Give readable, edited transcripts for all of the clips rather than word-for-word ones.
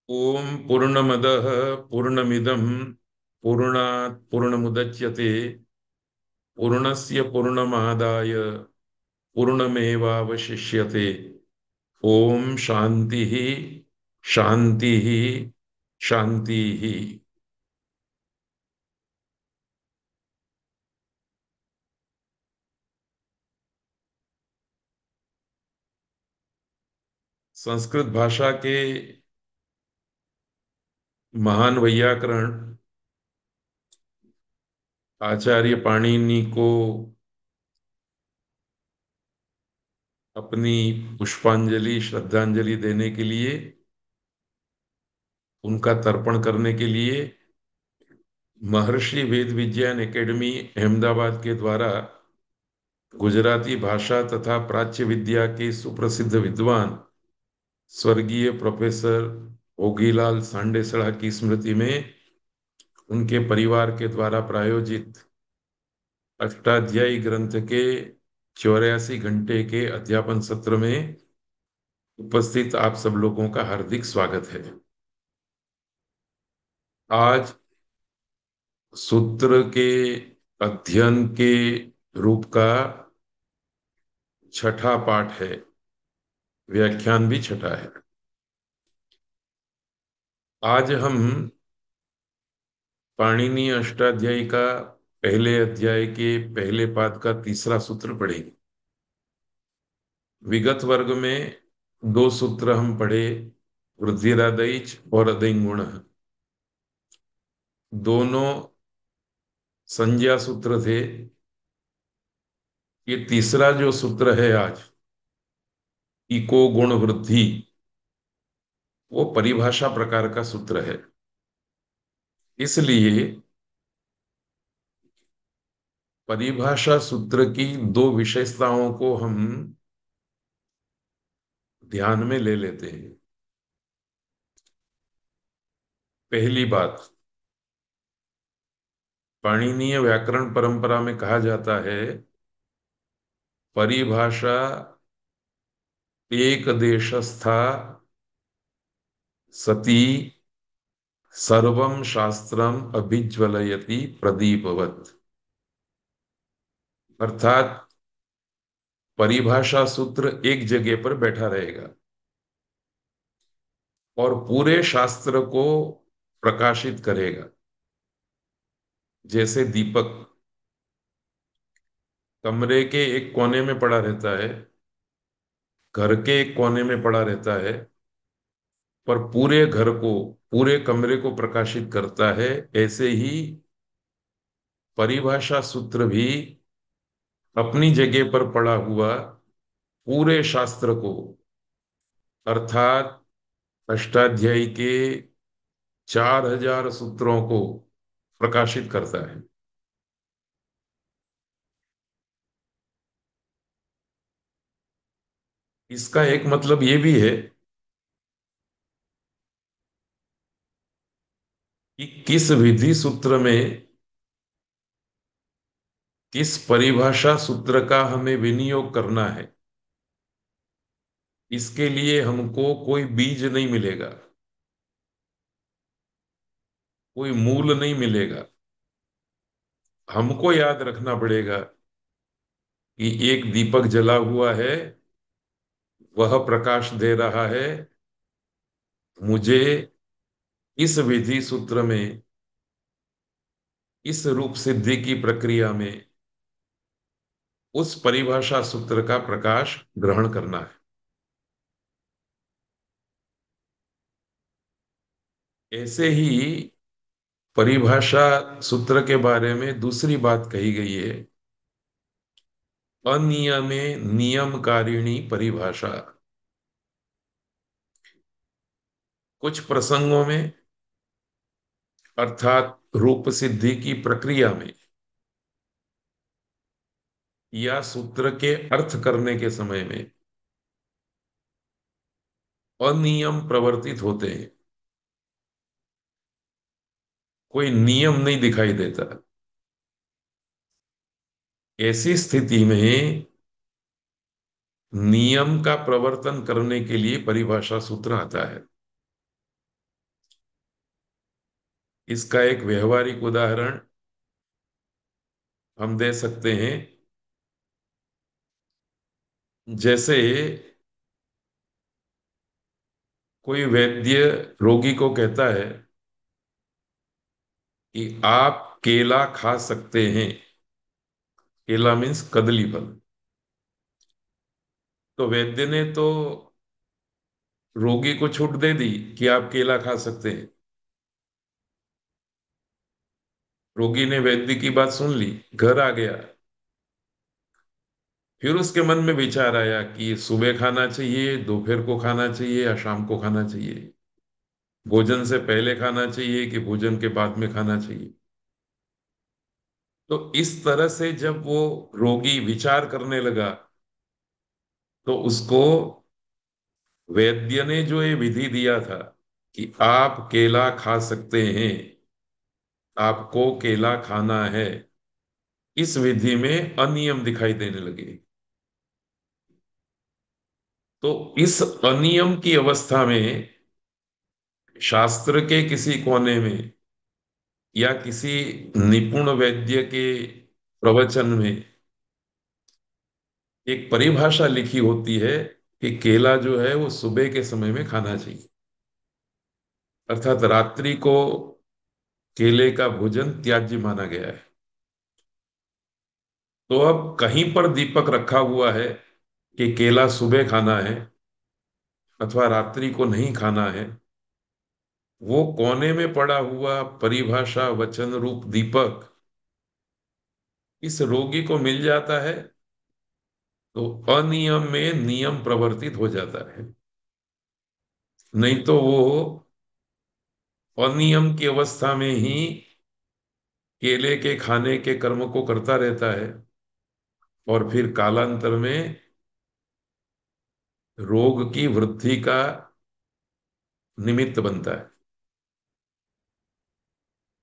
ओम पूर्णमदः पूर्णमिदं पूर्णात् पूर्णमुदच्यते पूर्णस्य पूर्णमादाय पूर्णमेवावशिष्यते। ओम शांति शांति शांति। संस्कृत भाषा के महान वैयाकरण आचार्य पाणिनि को अपनी पुष्पांजलि श्रद्धांजलि देने के लिए, उनका तर्पण करने के लिए महर्षि वेद विज्ञान एकेडमी अहमदाबाद के द्वारा गुजराती भाषा तथा प्राच्य विद्या के सुप्रसिद्ध विद्वान स्वर्गीय प्रोफेसर ओगीलाल सांडेसरा की स्मृति में उनके परिवार के द्वारा प्रायोजित अष्टाध्यायी ग्रंथ के 84 घंटे के अध्यापन सत्र में उपस्थित आप सब लोगों का हार्दिक स्वागत है। आज सूत्र के अध्ययन के रूप का छठा पाठ है, व्याख्यान भी छठा है। आज हम पाणिनि अष्टाध्यायी का पहले अध्याय के पहले पाद का तीसरा सूत्र पढ़ेंगे। विगत वर्ग में दो सूत्र हम पढ़े, वृद्धिरादैच और अदैंगुण। दोनों संज्ञा सूत्र थे। ये तीसरा जो सूत्र है आज, इको गुण वृद्धि, वो परिभाषा प्रकार का सूत्र है। इसलिए परिभाषा सूत्र की दो विशेषताओं को हम ध्यान में ले लेते हैं। पहली बात, पाणिनीय व्याकरण परंपरा में कहा जाता है परिभाषा एक देशस्था सती सर्वम शास्त्रम अभिज्वलयति प्रदीपवत। अर्थात परिभाषा सूत्र एक जगह पर बैठा रहेगा और पूरे शास्त्र को प्रकाशित करेगा। जैसे दीपक कमरे के एक कोने में पड़ा रहता है, घर के एक कोने में पड़ा रहता है, पर पूरे घर को, पूरे कमरे को प्रकाशित करता है। ऐसे ही परिभाषा सूत्र भी अपनी जगह पर पड़ा हुआ पूरे शास्त्र को, अर्थात अष्टाध्यायी के 4000 सूत्रों को प्रकाशित करता है। इसका एक मतलब ये भी है कि किस विधि सूत्र में, किस परिभाषा सूत्र का हमें विनियोग करना है, इसके लिए हमको कोई बीज नहीं मिलेगा, कोई मूल नहीं मिलेगा। हमको याद रखना पड़ेगा कि एक दीपक जला हुआ है, वह प्रकाश दे रहा है। मुझे इस विधि सूत्र में, इस रूप सिद्धि की प्रक्रिया में उस परिभाषा सूत्र का प्रकाश ग्रहण करना है। ऐसे ही परिभाषा सूत्र के बारे में दूसरी बात कही गई है, अनियमे नियमकारिणी परिभाषा। कुछ प्रसंगों में, अर्थात रूप सिद्धि की प्रक्रिया में या सूत्र के अर्थ करने के समय में अनियम प्रवर्तित होते हैं, कोई नियम नहीं दिखाई देता। ऐसी स्थिति में नियम का प्रवर्तन करने के लिए परिभाषा सूत्र आता है। इसका एक व्यवहारिक उदाहरण हम दे सकते हैं। जैसे कोई वैद्य रोगी को कहता है कि आप केला खा सकते हैं। केला मीन्स कदली फल। तो वैद्य ने तो रोगी को छूट दे दी कि आप केला खा सकते हैं। रोगी ने वैद्य की बात सुन ली, घर आ गया। फिर उसके मन में विचार आया कि सुबह खाना चाहिए, दोपहर को खाना चाहिए या शाम को खाना चाहिए, भोजन से पहले खाना चाहिए कि भोजन के बाद में खाना चाहिए। तो इस तरह से जब वो रोगी विचार करने लगा, तो उसको वैद्य ने जो ये विधि दिया था कि आप केला खा सकते हैं, आपको केला खाना है, इस विधि में अनियम दिखाई देने लगे। तो इस अनियम की अवस्था में शास्त्र के किसी कोने में या किसी निपुण वैद्य के प्रवचन में एक परिभाषा लिखी होती है कि केला जो है वो सुबह के समय में खाना चाहिए, अर्थात रात्रि को केले का भोजन त्याज्य माना गया है। तो अब कहीं पर दीपक रखा हुआ है कि केला सुबह खाना है अथवा रात्रि को नहीं खाना है। वो कोने में पड़ा हुआ परिभाषा वचन रूप दीपक इस रोगी को मिल जाता है, तो अनियम में नियम प्रवर्तित हो जाता है। नहीं तो वो अनियम की अवस्था में ही केले के खाने के कर्म को करता रहता है और फिर कालांतर में रोग की वृद्धि का निमित्त बनता है।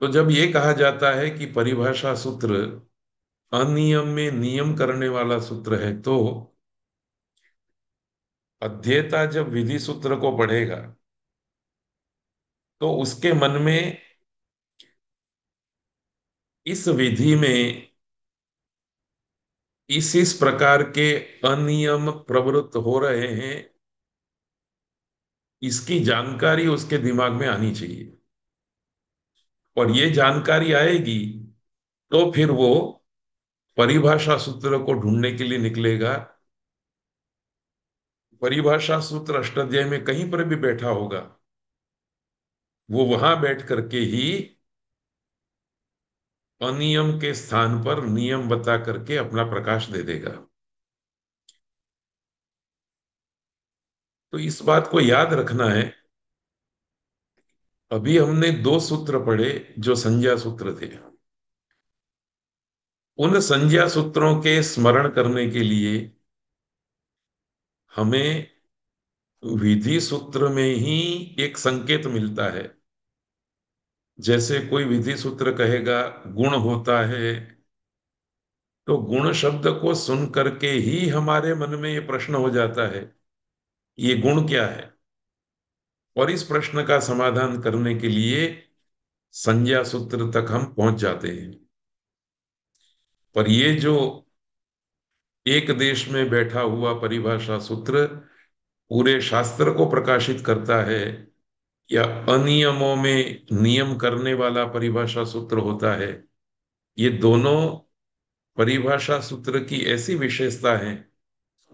तो जब ये कहा जाता है कि परिभाषा सूत्र अनियम में नियम करने वाला सूत्र है, तो अध्येता जब विधि सूत्र को पढ़ेगा तो उसके मन में इस विधि में इस प्रकार के अनियम प्रवृत्त हो रहे हैं, इसकी जानकारी उसके दिमाग में आनी चाहिए। और ये जानकारी आएगी तो फिर वो परिभाषा सूत्र को ढूंढने के लिए निकलेगा। परिभाषा सूत्र अष्टाध्यायी में कहीं पर भी बैठा होगा, वो वहां बैठ करके ही अनियम के स्थान पर नियम बता करके अपना प्रकाश दे देगा। तो इस बात को याद रखना है। अभी हमने दो सूत्र पढ़े जो संज्ञा सूत्र थे। उन संज्ञा सूत्रों के स्मरण करने के लिए हमें विधि सूत्र में ही एक संकेत मिलता है। जैसे कोई विधि सूत्र कहेगा गुण होता है, तो गुण शब्द को सुन करके ही हमारे मन में ये प्रश्न हो जाता है, ये गुण क्या है। और इस प्रश्न का समाधान करने के लिए संज्ञा सूत्र तक हम पहुंच जाते हैं। पर ये जो एक देश में बैठा हुआ परिभाषा सूत्र पूरे शास्त्र को प्रकाशित करता है, या अनियमों में नियम करने वाला परिभाषा सूत्र होता है, ये दोनों परिभाषा सूत्र की ऐसी विशेषता है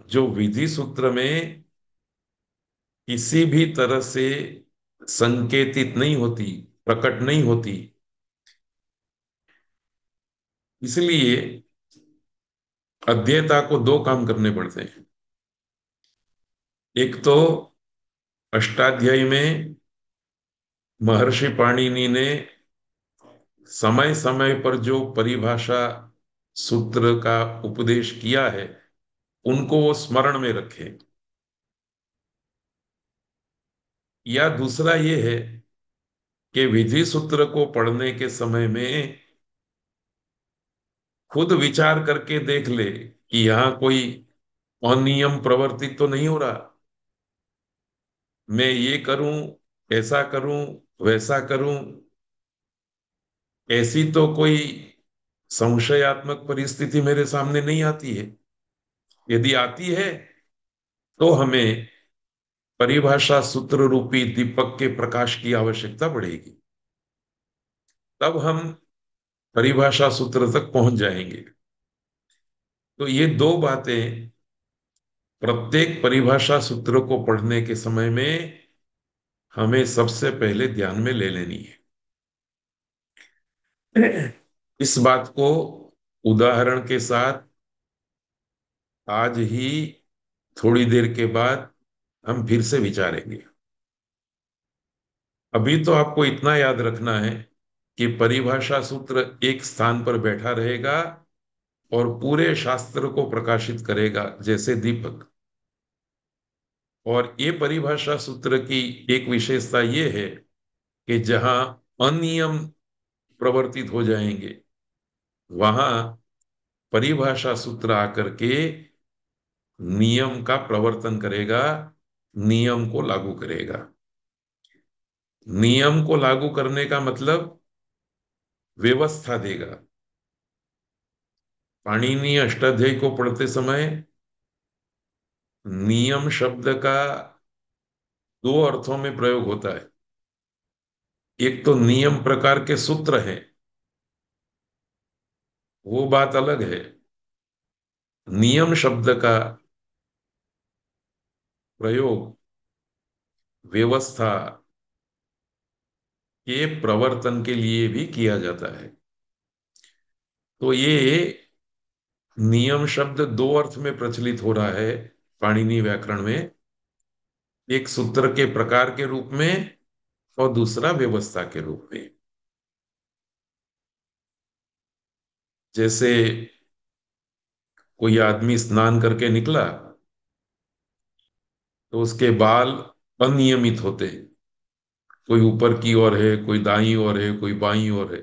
जो विधि सूत्र में किसी भी तरह से संकेतित नहीं होती, प्रकट नहीं होती। इसलिए अध्येता को दो काम करने पड़ते हैं। एक तो अष्टाध्यायी में महर्षि पाणिनि ने समय समय पर जो परिभाषा सूत्र का उपदेश किया है, उनको वो स्मरण में रखे। या दूसरा ये है कि विधि सूत्र को पढ़ने के समय में खुद विचार करके देख ले कि यहाँ कोई अनियम प्रवर्तित तो नहीं हो रहा। मैं ये करूं, ऐसा करूं, वैसा करूं, ऐसी तो कोई संशयात्मक परिस्थिति मेरे सामने नहीं आती है। यदि आती है तो हमें परिभाषा सूत्र रूपी दीपक के प्रकाश की आवश्यकता पड़ेगी। तब हम परिभाषा सूत्र तक पहुंच जाएंगे। तो ये दो बातें प्रत्येक परिभाषा सूत्र को पढ़ने के समय में हमें सबसे पहले ध्यान में ले लेनी है। इस बात को उदाहरण के साथ आज ही थोड़ी देर के बाद हम फिर से विचारेंगे। अभी तो आपको इतना याद रखना है कि परिभाषा सूत्र एक स्थान पर बैठा रहेगा और पूरे शास्त्र को प्रकाशित करेगा जैसे दीपक। और ये परिभाषा सूत्र की एक विशेषता ये है कि जहां अनियम प्रवर्तित हो जाएंगे वहां परिभाषा सूत्र आकर के नियम का प्रवर्तन करेगा, नियम को लागू करेगा। नियम को लागू करने का मतलब व्यवस्था देगा। पाणिनि अष्टाध्यायी को पढ़ते समय नियम शब्द का दो अर्थों में प्रयोग होता है। एक तो नियम प्रकार के सूत्र हैं, वो बात अलग है। नियम शब्द का प्रयोग व्यवस्था के प्रवर्तन के लिए भी किया जाता है। तो ये नियम शब्द दो अर्थ में प्रचलित हो रहा है पाणिनि व्याकरण में। एक सूत्र के प्रकार के रूप में और दूसरा व्यवस्था के रूप में। जैसे कोई आदमी स्नान करके निकला तो उसके बाल अनियमित होते हैं। कोई ऊपर की ओर है, कोई दाईं ओर है, कोई बाईं ओर है।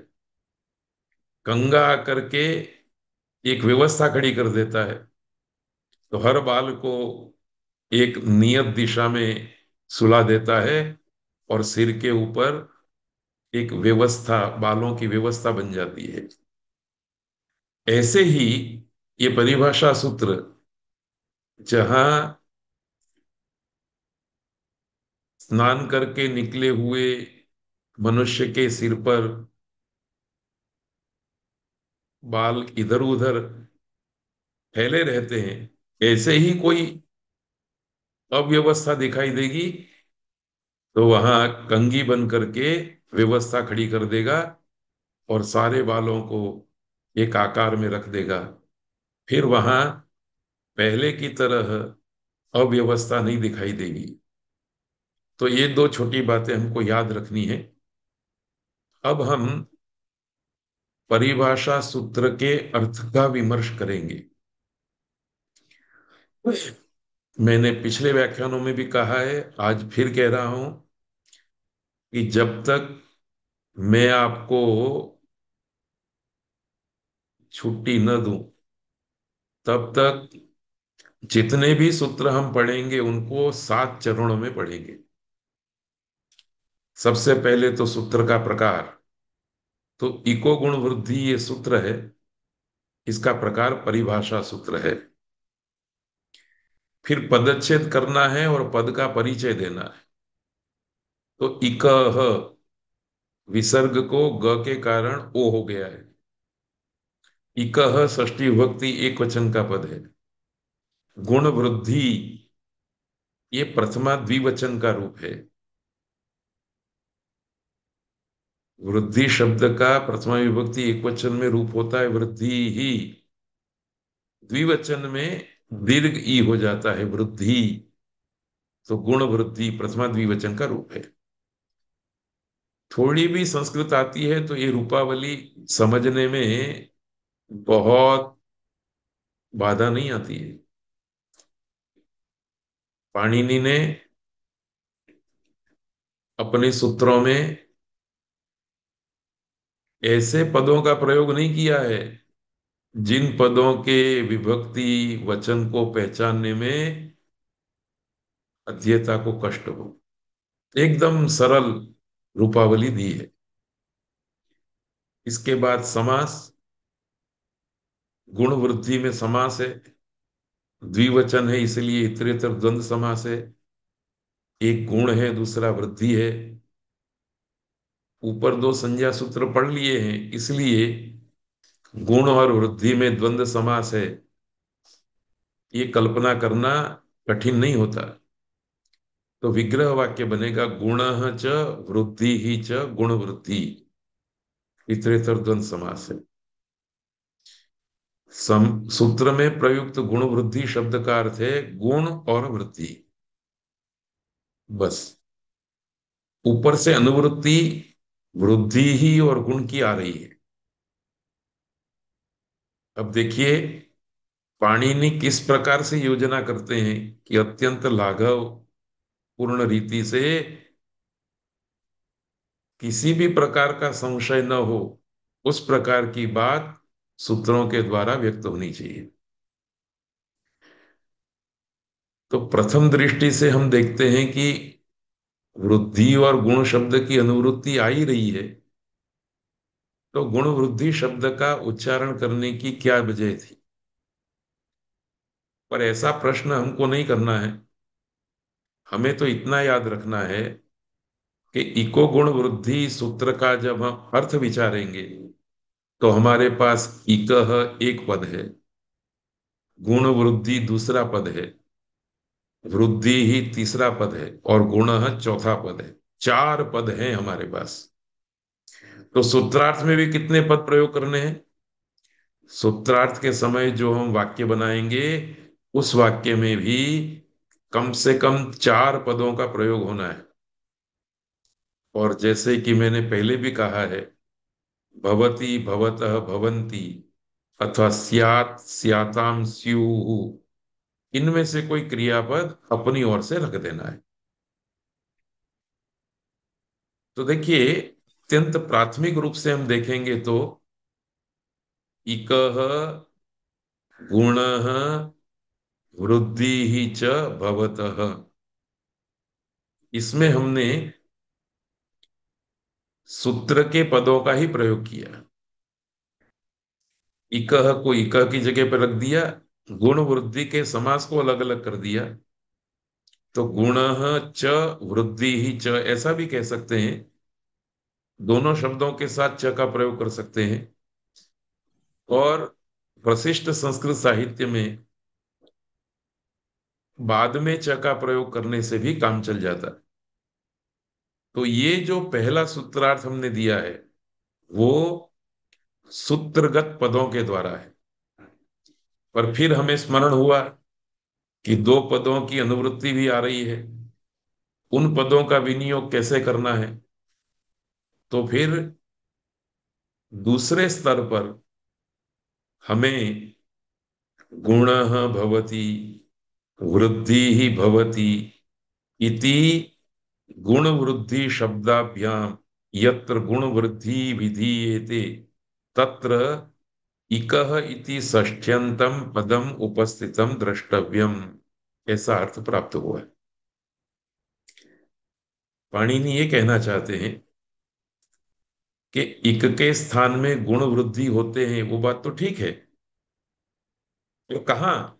गंगा आकर के एक व्यवस्था खड़ी कर देता है। तो हर बाल को एक नियत दिशा में सुला देता है और सिर के ऊपर एक व्यवस्था, बालों की व्यवस्था बन जाती है। ऐसे ही ये परिभाषा सूत्र जहां स्नान करके निकले हुए मनुष्य के सिर पर बाल इधर उधर फैले रहते हैं, ऐसे ही कोई अव्यवस्था दिखाई देगी तो वहां कंघी बन करके व्यवस्था खड़ी कर देगा और सारे बालों को एक आकार में रख देगा। फिर वहां पहले की तरह अव्यवस्था नहीं दिखाई देगी। तो ये दो छोटी बातें हमको याद रखनी है। अब हम परिभाषा सूत्र के अर्थ का विमर्श करेंगे। मैंने पिछले व्याख्यानों में भी कहा है, आज फिर कह रहा हूं कि जब तक मैं आपको छुट्टी न दूं तब तक जितने भी सूत्र हम पढ़ेंगे उनको 7 चरणों में पढ़ेंगे। सबसे पहले तो सूत्र का प्रकार। तो इको गुण वृद्धि ये सूत्र है, इसका प्रकार परिभाषा सूत्र है। फिर पदच्छेद करना है और पद का परिचय देना है। तो इकह विसर्ग को ग के कारण ओ हो गया है। इकह षष्ठी विभक्ति एक वचन का पद है। गुण वृद्धि ये प्रथमा द्विवचन का रूप है। वृद्धि शब्द का प्रथमा विभक्ति एक वचन में रूप होता है वृद्धि ही। द्विवचन में दीर्घ ई हो जाता है वृद्धि। तो गुण वृद्धि प्रथमा द्विवचन का रूप है। थोड़ी भी संस्कृत आती है तो ये रूपावली समझने में बहुत बाधा नहीं आती है। पाणिनि ने अपने सूत्रों में ऐसे पदों का प्रयोग नहीं किया है जिन पदों के विभक्ति वचन को पहचानने में अध्येता को कष्ट हो। एकदम सरल रूपावली दी है। इसके बाद समास, गुण वृद्धि में समास है, द्विवचन है इसलिए इतरेतर द्वंद्व समास है, एक गुण है दूसरा वृद्धि है। ऊपर दो संज्ञा सूत्र पढ़ लिए हैं, इसलिए गुण और वृद्धि में द्वंद्व समास है, ये कल्पना करना कठिन नहीं होता। तो विग्रह वाक्य बनेगा गुणः च वृद्धि ही च गुण वृद्धि, इतरेतर द्वंद्व समास है। सूत्र में प्रयुक्त गुण वृद्धि शब्द का अर्थ है गुण और वृद्धि, बस। ऊपर से अनुवृत्ति वृद्धि ही और गुण की आ रही है। अब देखिए पाणिनि किस प्रकार से योजना करते हैं कि अत्यंत लाघव पूर्ण रीति से किसी भी प्रकार का संशय न हो, उस प्रकार की बात सूत्रों के द्वारा व्यक्त होनी चाहिए। तो प्रथम दृष्टि से हम देखते हैं कि वृद्धि और गुण शब्द की अनुवृत्ति आ ही रही है, तो गुण वृद्धि शब्द का उच्चारण करने की क्या वजह थी? पर ऐसा प्रश्न हमको नहीं करना है। हमें तो इतना याद रखना है कि इको गुण वृद्धि सूत्र का जब हम अर्थ विचारेंगे तो हमारे पास इकह एक पद है, गुण वृद्धि दूसरा पद है, वृद्धि ही तीसरा पद है और गुणः चौथा पद है। चार पद हैं हमारे पास। तो सूत्रार्थ में भी कितने पद प्रयोग करने हैं? सूत्रार्थ के समय जो हम वाक्य बनाएंगे उस वाक्य में भी कम से कम चार पदों का प्रयोग होना है। और जैसे कि मैंने पहले भी कहा है, भवति भवतः भवन्ति अथवा स्यात् स्याताम स्युः, इनमें से कोई क्रियापद अपनी ओर से रख देना है। तो देखिए अत्यंत प्राथमिक रूप से हम देखेंगे तो इकः गुणः वृद्धि ही च भवतः, इसमें हमने सूत्र के पदों का ही प्रयोग किया। इकह को इकह की जगह पर रख दिया, गुण वृद्धि के समास को अलग अलग कर दिया। तो गुणः च वृद्धि ही च ऐसा भी कह सकते हैं, दोनों शब्दों के साथ च का प्रयोग कर सकते हैं। और प्रशिष्ट संस्कृत साहित्य में बाद में च का प्रयोग करने से भी काम चल जाता है। तो ये जो पहला सूत्रार्थ हमने दिया है वो सूत्रगत पदों के द्वारा है। पर फिर हमें स्मरण हुआ कि दो पदों की अनुवृत्ति भी आ रही है, उन पदों का विनियोग कैसे करना है? तो फिर दूसरे स्तर पर हमें गुणः भवति वृद्धि ही भवति इति गुण वृद्धि शब्दाभ्याम यत्र गुण वृद्धि विधीयते तत्र इकः इति षष्ठ्यंतम पदम उपस्थितम द्रष्टव्यम, ऐसा अर्थ प्राप्त हुआ है। पाणिनि ये कहना चाहते हैं कि इक के स्थान में गुण वृद्धि होते हैं, वो बात तो ठीक है, तो कहाँ?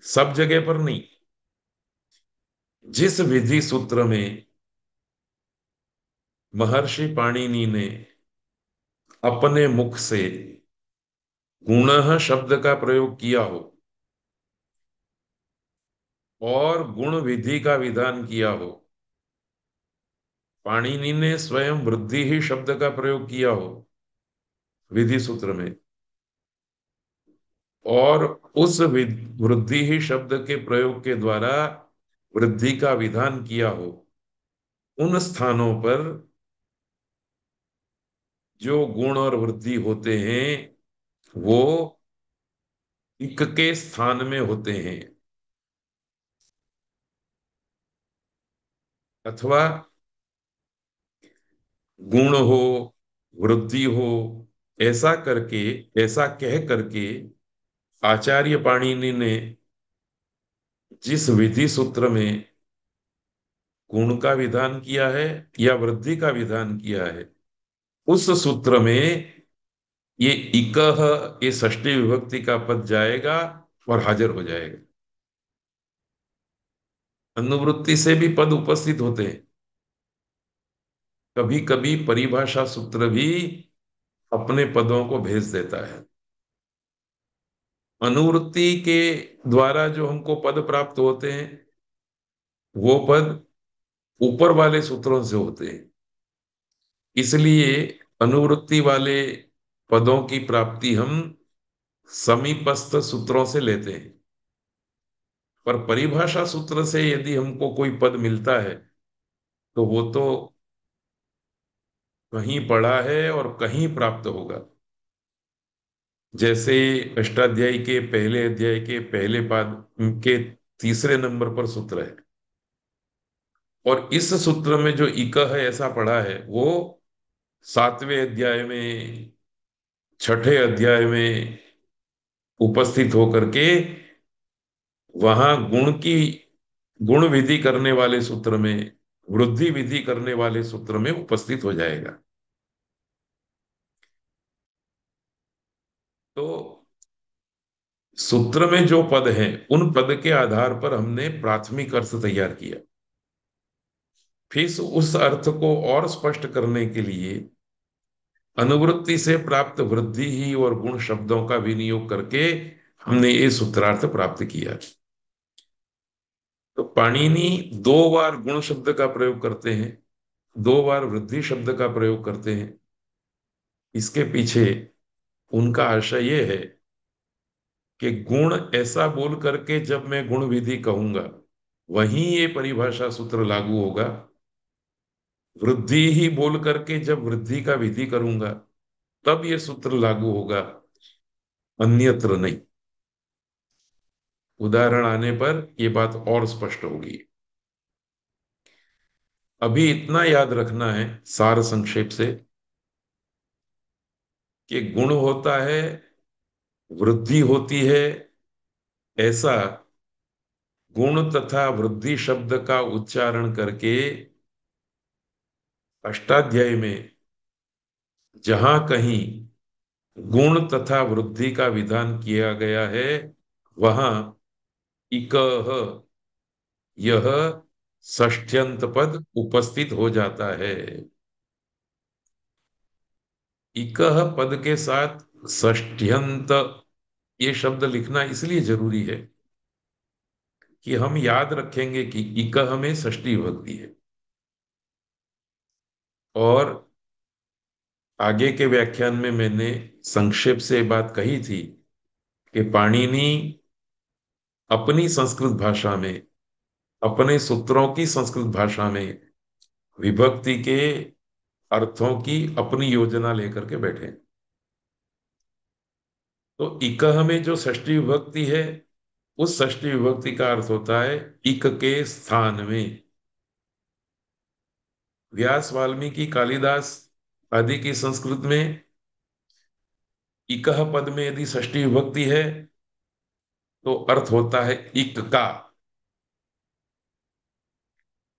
सब जगह पर नहीं। जिस विधि सूत्र में महर्षि पाणिनि ने अपने मुख से गुणः शब्द का प्रयोग किया हो और गुण विधि का विधान किया हो, पाणिनि ने स्वयं वृद्धि ही शब्द का प्रयोग किया हो विधि सूत्र में, और उस वृद्धि ही शब्द के प्रयोग के द्वारा वृद्धि का विधान किया हो, उन स्थानों पर जो गुण और वृद्धि होते हैं वो इक के स्थान में होते हैं। अथवा गुण हो वृद्धि हो, ऐसा करके, ऐसा कह करके आचार्य पाणिनि ने जिस विधि सूत्र में गुण का विधान किया है या वृद्धि का विधान किया है उस सूत्र में ये इकह, ये षष्ठी विभक्ति का पद जाएगा और हाजिर हो जाएगा। अनुवृत्ति से भी पद उपस्थित होते हैं। कभी कभी परिभाषा सूत्र भी अपने पदों को भेज देता है। अनुवृत्ति के द्वारा जो हमको पद प्राप्त होते हैं, वो पद ऊपर वाले सूत्रों से होते हैं। इसलिए अनुवृत्ति वाले पदों की प्राप्ति हम समीपस्थ सूत्रों से लेते हैं। पर परिभाषा सूत्र से यदि हमको कोई पद मिलता है, तो वो तो कहीं पढ़ा है और कहीं प्राप्त होगा। जैसे अष्टाध्यायी के पहले अध्याय के पहले पाद के तीसरे नंबर पर सूत्र है, और इस सूत्र में जो इक है ऐसा पढ़ा है, वो सातवें अध्याय में, छठे अध्याय में उपस्थित होकर के वहां गुण विधि करने वाले सूत्र में, वृद्धि विधि करने वाले सूत्र में उपस्थित हो जाएगा। तो सूत्र में जो पद हैं, उन पद के आधार पर हमने प्राथमिक अर्थ तैयार किया। फिर उस अर्थ को और स्पष्ट करने के लिए अनुवृत्ति से प्राप्त वृद्धि ही और गुण शब्दों का विनियोग करके हमने ये सूत्रार्थ प्राप्त किया। तो पाणिनि दो बार गुण शब्द का प्रयोग करते हैं, दो बार वृद्धि शब्द का प्रयोग करते हैं। इसके पीछे उनका आशय यह है कि गुण ऐसा बोल करके जब मैं गुण विधि कहूंगा, वहीं ये परिभाषा सूत्र लागू होगा। वृद्धि ही बोल करके जब वृद्धि का विधि करूंगा, तब ये सूत्र लागू होगा, अन्यत्र नहीं। उदाहरण आने पर यह बात और स्पष्ट होगी। अभी इतना याद रखना है सार संक्षेप से, कि गुण होता है, वृद्धि होती है, ऐसा गुण तथा वृद्धि शब्द का उच्चारण करके अष्टाध्यायी में जहां कहीं गुण तथा वृद्धि का विधान किया गया है, वहां इकह, यह षष्ठ्यंत पद उपस्थित हो जाता है। इकह पद के साथ षष्ठ्यंत ये शब्द लिखना इसलिए जरूरी है कि हम याद रखेंगे कि इकह में षष्ठी विभक्ति है। और आगे के व्याख्यान में मैंने संक्षेप से बात कही थी कि पाणिनि अपनी संस्कृत भाषा में, अपने सूत्रों की संस्कृत भाषा में विभक्ति के अर्थों की अपनी योजना लेकर के बैठे। तो इकह में जो षष्ठी विभक्ति है, उस षष्ठी विभक्ति का अर्थ होता है इक के स्थान में। व्यास, वाल्मीकि, कालिदास आदि की संस्कृत में इकह पद में यदि षष्ठी विभक्ति है, तो अर्थ होता है इक का।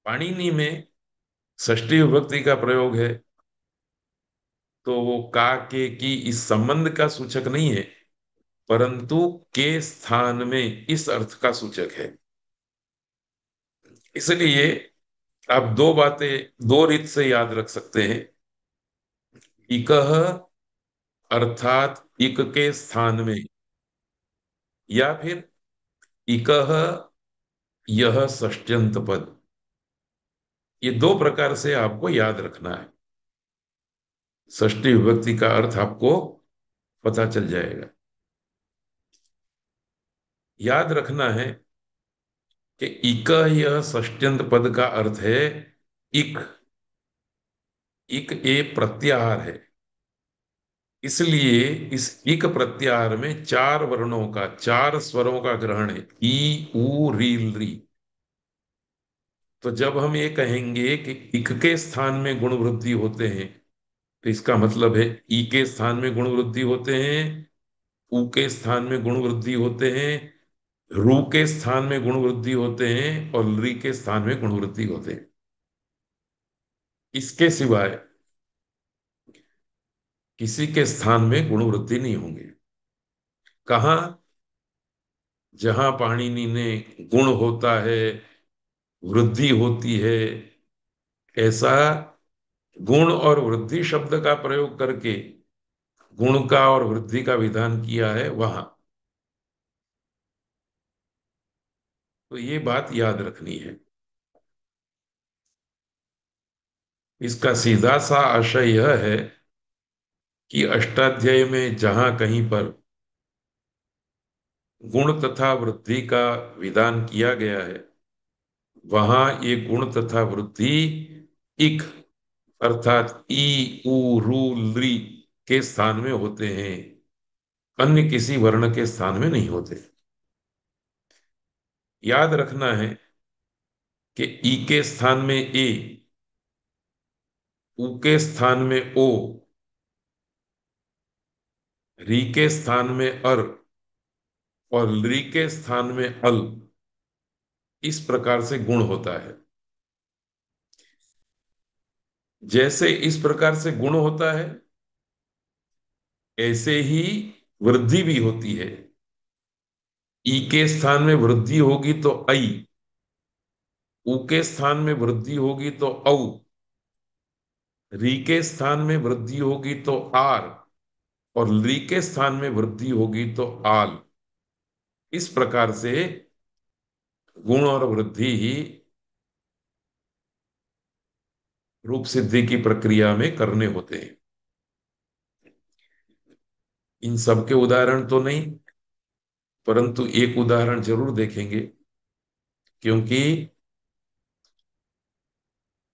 पाणिनि में षष्ठी विभक्ति का प्रयोग है, तो वो का के की इस संबंध का सूचक नहीं है, परंतु के स्थान में इस अर्थ का सूचक है। इसलिए आप दो बातें दो रीत से याद रख सकते हैं। इकह अर्थात इक के स्थान में, या फिर इकह यह षष्ट्यंत पद। ये दो प्रकार से आपको याद रखना है। षष्ठी विभक्ति का अर्थ आपको पता चल जाएगा। याद रखना है कि इक यह षष्ट्यंत पद का अर्थ है इक। इक एक प्रत्याहार है, इसलिए इस इक प्रत्याहार में चार वर्णों का, चार स्वरों का ग्रहण है, ई उ रील री। तो जब हम ये कहेंगे कि इक के स्थान में गुण वृद्धि होते हैं, तो इसका मतलब है ई के स्थान में गुण वृद्धि होते हैं, उ के स्थान में गुण वृद्धि होते हैं, रू के स्थान में गुण वृद्धि होते हैं, और री के स्थान में गुण वृद्धि होते हैं। इसके सिवाय किसी के स्थान में गुण वृद्धि नहीं होंगे। कहाँ? जहां पाणिनि ने गुण होता है, वृद्धि होती है, ऐसा गुण और वृद्धि शब्द का प्रयोग करके गुण का और वृद्धि का विधान किया है वहां। तो ये बात याद रखनी है। इसका सीधा सा आशय यह है कि अष्टाध्यायी में जहां कहीं पर गुण तथा वृद्धि का विधान किया गया है, वहां ये गुण तथा वृद्धि इक अर्थात ई उ रू लृ के स्थान में होते हैं, अन्य किसी वर्ण के स्थान में नहीं होते। याद रखना है कि ई के स्थान में ए, उ के स्थान में ओ, री के स्थान में अर और लृ के स्थान में अल, इस प्रकार से गुण होता है। जैसे इस प्रकार से गुण होता है, ऐसे ही वृद्धि भी होती है। ई के स्थान में वृद्धि होगी तो ऐ, उ के स्थान में वृद्धि होगी तो औ, री के स्थान में वृद्धि होगी तो आर और लृ के स्थान में वृद्धि होगी तो आल। इस प्रकार से गुण और वृद्धि ही रूप सिद्धि की प्रक्रिया में करने होते हैं। इन सब के उदाहरण तो नहीं, परंतु एक उदाहरण जरूर देखेंगे, क्योंकि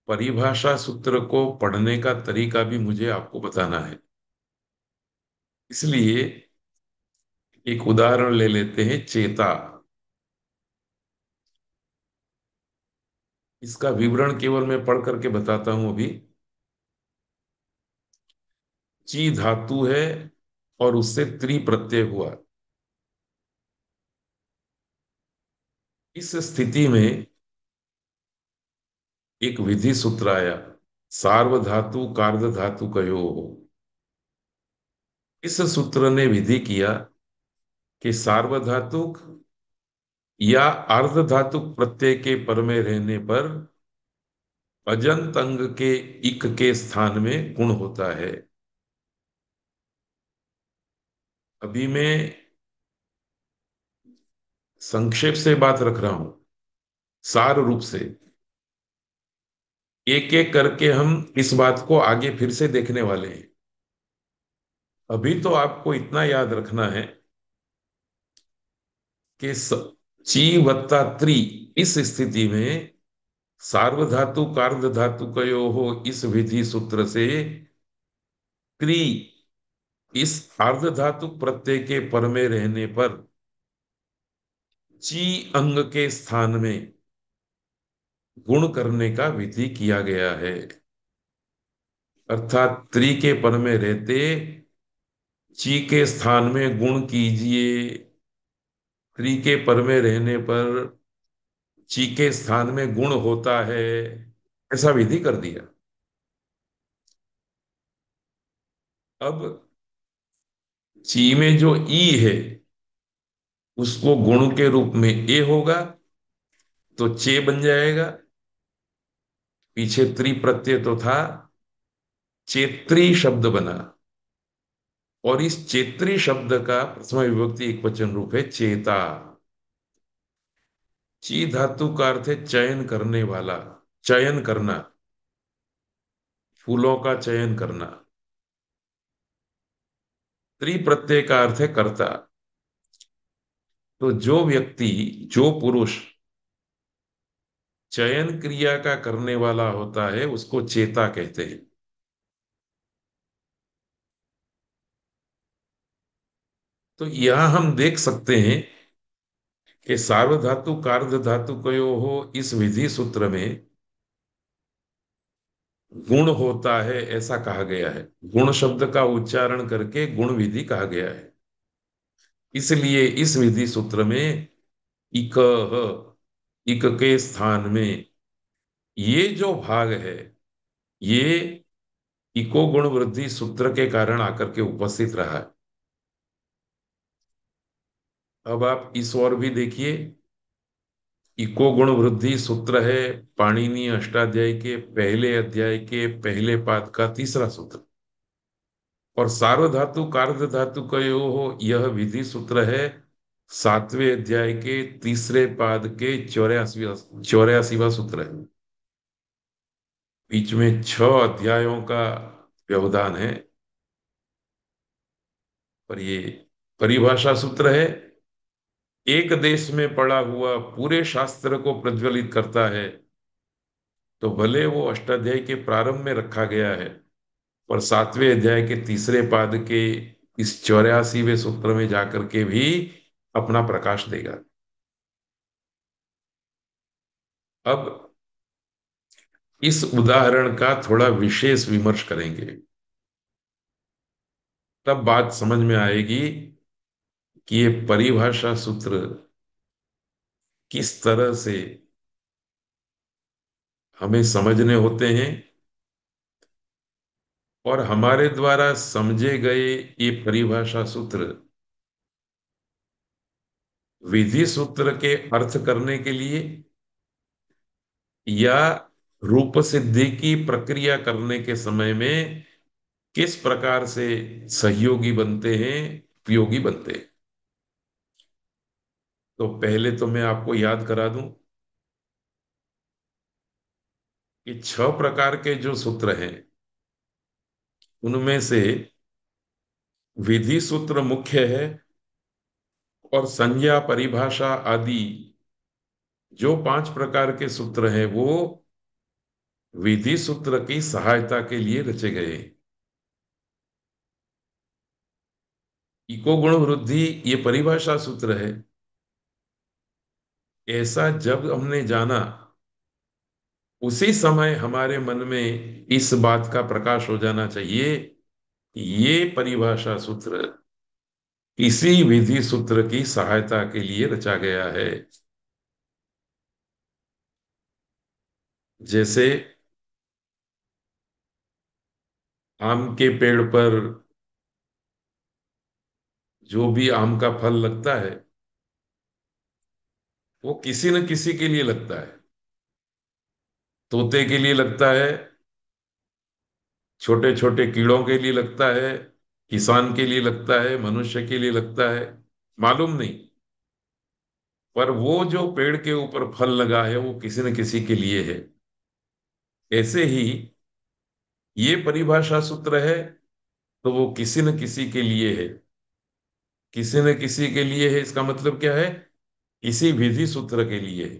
परिभाषा सूत्र को पढ़ने का तरीका भी मुझे आपको बताना है। इसलिए एक उदाहरण ले लेते हैं, चेता। इसका विवरण केवल मैं पढ़ करके बताता हूं अभी। ची धातु है और उससे त्रि प्रत्यय हुआ। इस स्थिति में एक विधि सूत्र आया, सार्वधातु कार्य धातु कयो हो। इस सूत्र ने विधि किया कि सार्वधातुक या अर्धधातुक प्रत्यय के पर में रहने पर अजंत अंग के इक के स्थान में गुण होता है। अभी मैं संक्षेप से बात रख रहा हूं, सार रूप से। एक एक करके हम इस बात को आगे फिर से देखने वाले हैं। अभी तो आपको इतना याद रखना है कि ची वत्ता त्रि, इस स्थिति में सार्वधातु कार्य धातु कयो हो, इस विधि सूत्र से क्री, इस अर्धधातुक प्रत्यय के पर में रहने पर ची अंग के स्थान में गुण करने का विधि किया गया है। अर्थात त्रि के पर में रहते ची के स्थान में गुण कीजिए, त्रि के पर में रहने पर ची के स्थान में गुण होता है, ऐसा विधि कर दिया। अब ची में जो ई है उसको गुण के रूप में ए होगा, तो चे बन जाएगा। पीछे त्रि प्रत्यय तो था, चेत्री शब्द बना, और इस चेत्री शब्द का प्रथमा विभक्ति एक वचन रूप है चेता। ची धातु का अर्थ है चयन करने वाला, चयन करना, फूलों का चयन करना। त्रि प्रत्यय का अर्थ है कर्ता। तो जो व्यक्ति, जो पुरुष चयन क्रिया का करने वाला होता है उसको चेता कहते हैं। तो यहां हम देख सकते हैं कि सार्वधातु कार्य धातु कयो हो, इस विधि सूत्र में गुण होता है ऐसा कहा गया है। गुण शब्द का उच्चारण करके गुण विधि कहा गया है। इसलिए इस विधि सूत्र में इक, इक के स्थान में ये जो भाग है, ये इको गुण वृद्धि सूत्र के कारण आकर के उपस्थित रहा है। अब आप इस ओर भी देखिए। इको गुण वृद्धि सूत्र है पाणिनि अष्टाध्यायी के पहले अध्याय के पहले पाद का तीसरा सूत्र। और सार्वधातु कार्य धातु कयो हो यह विधि सूत्र है सातवें अध्याय के तीसरे पाद के 84वां सूत्र है। बीच में 6 अध्यायों का व्यवधान है। पर ये परिभाषा सूत्र है, एक देश में पढ़ा हुआ पूरे शास्त्र को प्रज्वलित करता है। तो भले वो अष्टाध्यायी के प्रारंभ में रखा गया है, पर सातवें अध्याय के तीसरे पाद के इस 84वें सूत्र में जाकर के भी अपना प्रकाश देगा। अब इस उदाहरण का थोड़ा विशेष विमर्श करेंगे, तब बात समझ में आएगी कि ये परिभाषा सूत्र किस तरह से हमें समझने होते हैं और हमारे द्वारा समझे गए ये परिभाषा सूत्र विधि सूत्र के अर्थ करने के लिए या रूप सिद्धि की प्रक्रिया करने के समय में किस प्रकार से सहयोगी बनते हैं, उपयोगी बनते हैं। तो पहले तो मैं आपको याद करा दूं कि 6 प्रकार के जो सूत्र हैं उनमें से विधि सूत्र मुख्य है और संज्ञा परिभाषा आदि जो 5 प्रकार के सूत्र हैं वो विधि सूत्र की सहायता के लिए रचे गए। इको गुण वृद्धि ये परिभाषा सूत्र है। ऐसा जब हमने जाना उसी समय हमारे मन में इस बात का प्रकाश हो जाना चाहिए कि ये परिभाषा सूत्र इसी विधि सूत्र की सहायता के लिए रचा गया है। जैसे आम के पेड़ पर जो भी आम का फल लगता है वो किसी न किसी के लिए लगता है। तोते के लिए लगता है, छोटे छोटे कीड़ों के लिए लगता है, किसान के लिए लगता है, मनुष्य के लिए लगता है, मालूम नहीं। पर वो जो पेड़ के ऊपर फल लगा है वो किसी न किसी के लिए है। ऐसे ही ये परिभाषा सूत्र है तो वो किसी न किसी के लिए है। किसी न किसी के लिए है इसका मतलब क्या है? किसी विधि सूत्र के लिए है।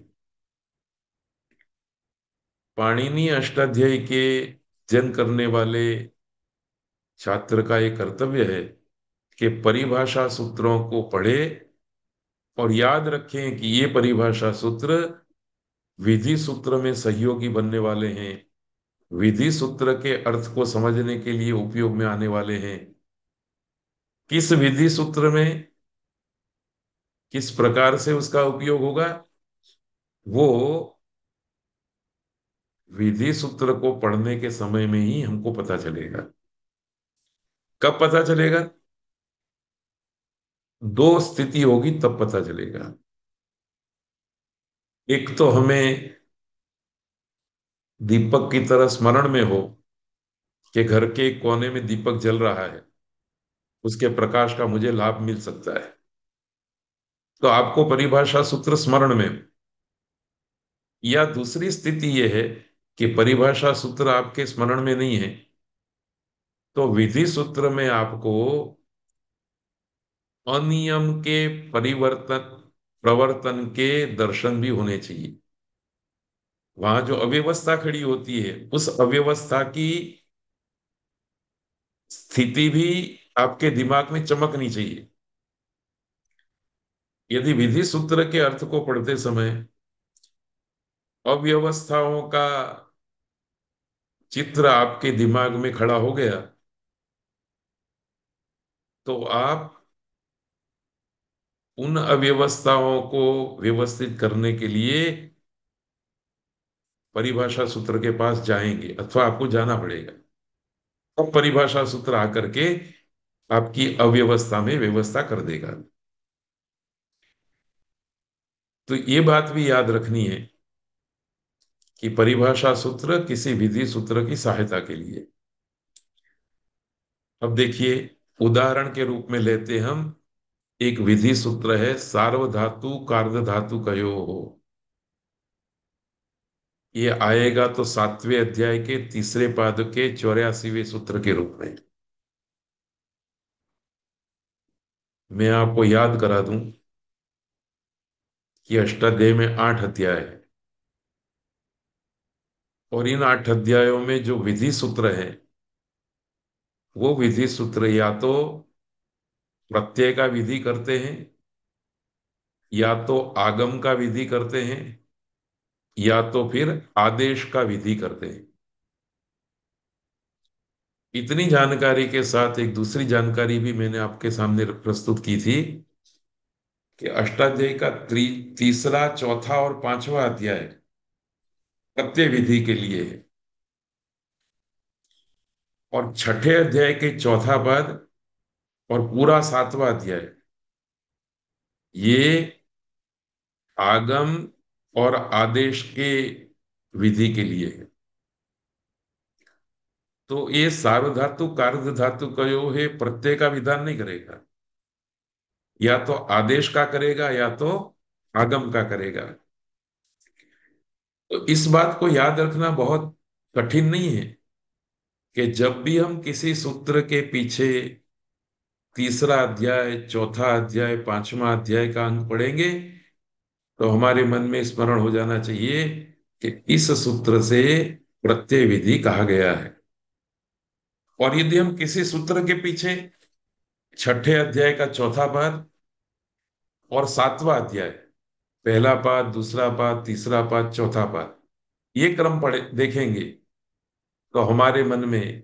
पाणिनि अष्टाध्यायी के जन करने वाले छात्र का ये कर्तव्य है कि परिभाषा सूत्रों को पढ़े और याद रखें कि ये परिभाषा सूत्र विधि सूत्र में सहयोगी बनने वाले हैं, विधि सूत्र के अर्थ को समझने के लिए उपयोग में आने वाले हैं। किस विधि सूत्र में किस प्रकार से उसका उपयोग होगा वो विधि सूत्र को पढ़ने के समय में ही हमको पता चलेगा। कब पता चलेगा? दो स्थिति होगी तब पता चलेगा। एक तो हमें दीपक की तरह स्मरण में हो कि घर के कोने में दीपक जल रहा है, उसके प्रकाश का मुझे लाभ मिल सकता है। तो आपको परिभाषा सूत्र स्मरण में हो। या दूसरी स्थिति यह है कि परिभाषा सूत्र आपके स्मरण में नहीं है, तो विधि सूत्र में आपको अनियम के परिवर्तन प्रवर्तन के दर्शन भी होने चाहिए। वहां जो अव्यवस्था खड़ी होती है उस अव्यवस्था की स्थिति भी आपके दिमाग में चमकनी चाहिए। यदि विधि सूत्र के अर्थ को पढ़ते समय अव्यवस्थाओं का चित्र आपके दिमाग में खड़ा हो गया तो आप उन अव्यवस्थाओं को व्यवस्थित करने के लिए परिभाषा सूत्र के पास जाएंगे अथवा आपको जाना पड़ेगा। अब परिभाषा सूत्र आकर के आपकी अव्यवस्था में व्यवस्था कर देगा। तो ये बात भी याद रखनी है कि परिभाषा सूत्र किसी विधि सूत्र की सहायता के लिए। अब देखिए, उदाहरण के रूप में लेते हम, एक विधि सूत्र है सार्वधातु कार्य कयो हो। ये आएगा तो 7वें अध्याय के तीसरे पाद के 84वें सूत्र के रूप में। मैं आपको याद करा दूं कि अष्टाध्यायी में 8 अध्याय है, और इन 8 अध्यायों में जो विधि सूत्र है, वो विधि सूत्र या तो प्रत्यय का विधि करते हैं, या तो आगम का विधि करते हैं, या तो फिर आदेश का विधि करते हैं। इतनी जानकारी के साथ एक दूसरी जानकारी भी मैंने आपके सामने प्रस्तुत की थी कि अष्टाध्यायी का तीसरा, चौथा और 5वां अध्याय प्रत्यय विधि के लिए है, और छठे अध्याय के चौथा पद और पूरा 7वां अध्याय ये आगम और आदेश के विधि के लिए है। तो ये सार्वधातु कार्य धातु कयो है, प्रत्यय का विधान नहीं करेगा, या तो आदेश का करेगा या तो आगम का करेगा। तो इस बात को याद रखना बहुत कठिन नहीं है कि जब भी हम किसी सूत्र के पीछे तीसरा अध्याय, चौथा अध्याय, 5वां अध्याय का अंग पढ़ेंगे, तो हमारे मन में स्मरण हो जाना चाहिए कि इस सूत्र से प्रत्यय विधि कहा गया है। और यदि हम किसी सूत्र के पीछे छठे अध्याय का चौथा पाद और 7वां अध्याय, पहला पाद, दूसरा पाद, तीसरा पाद, चौथा पाद, ये क्रम पढ़े देखेंगे, तो हमारे मन में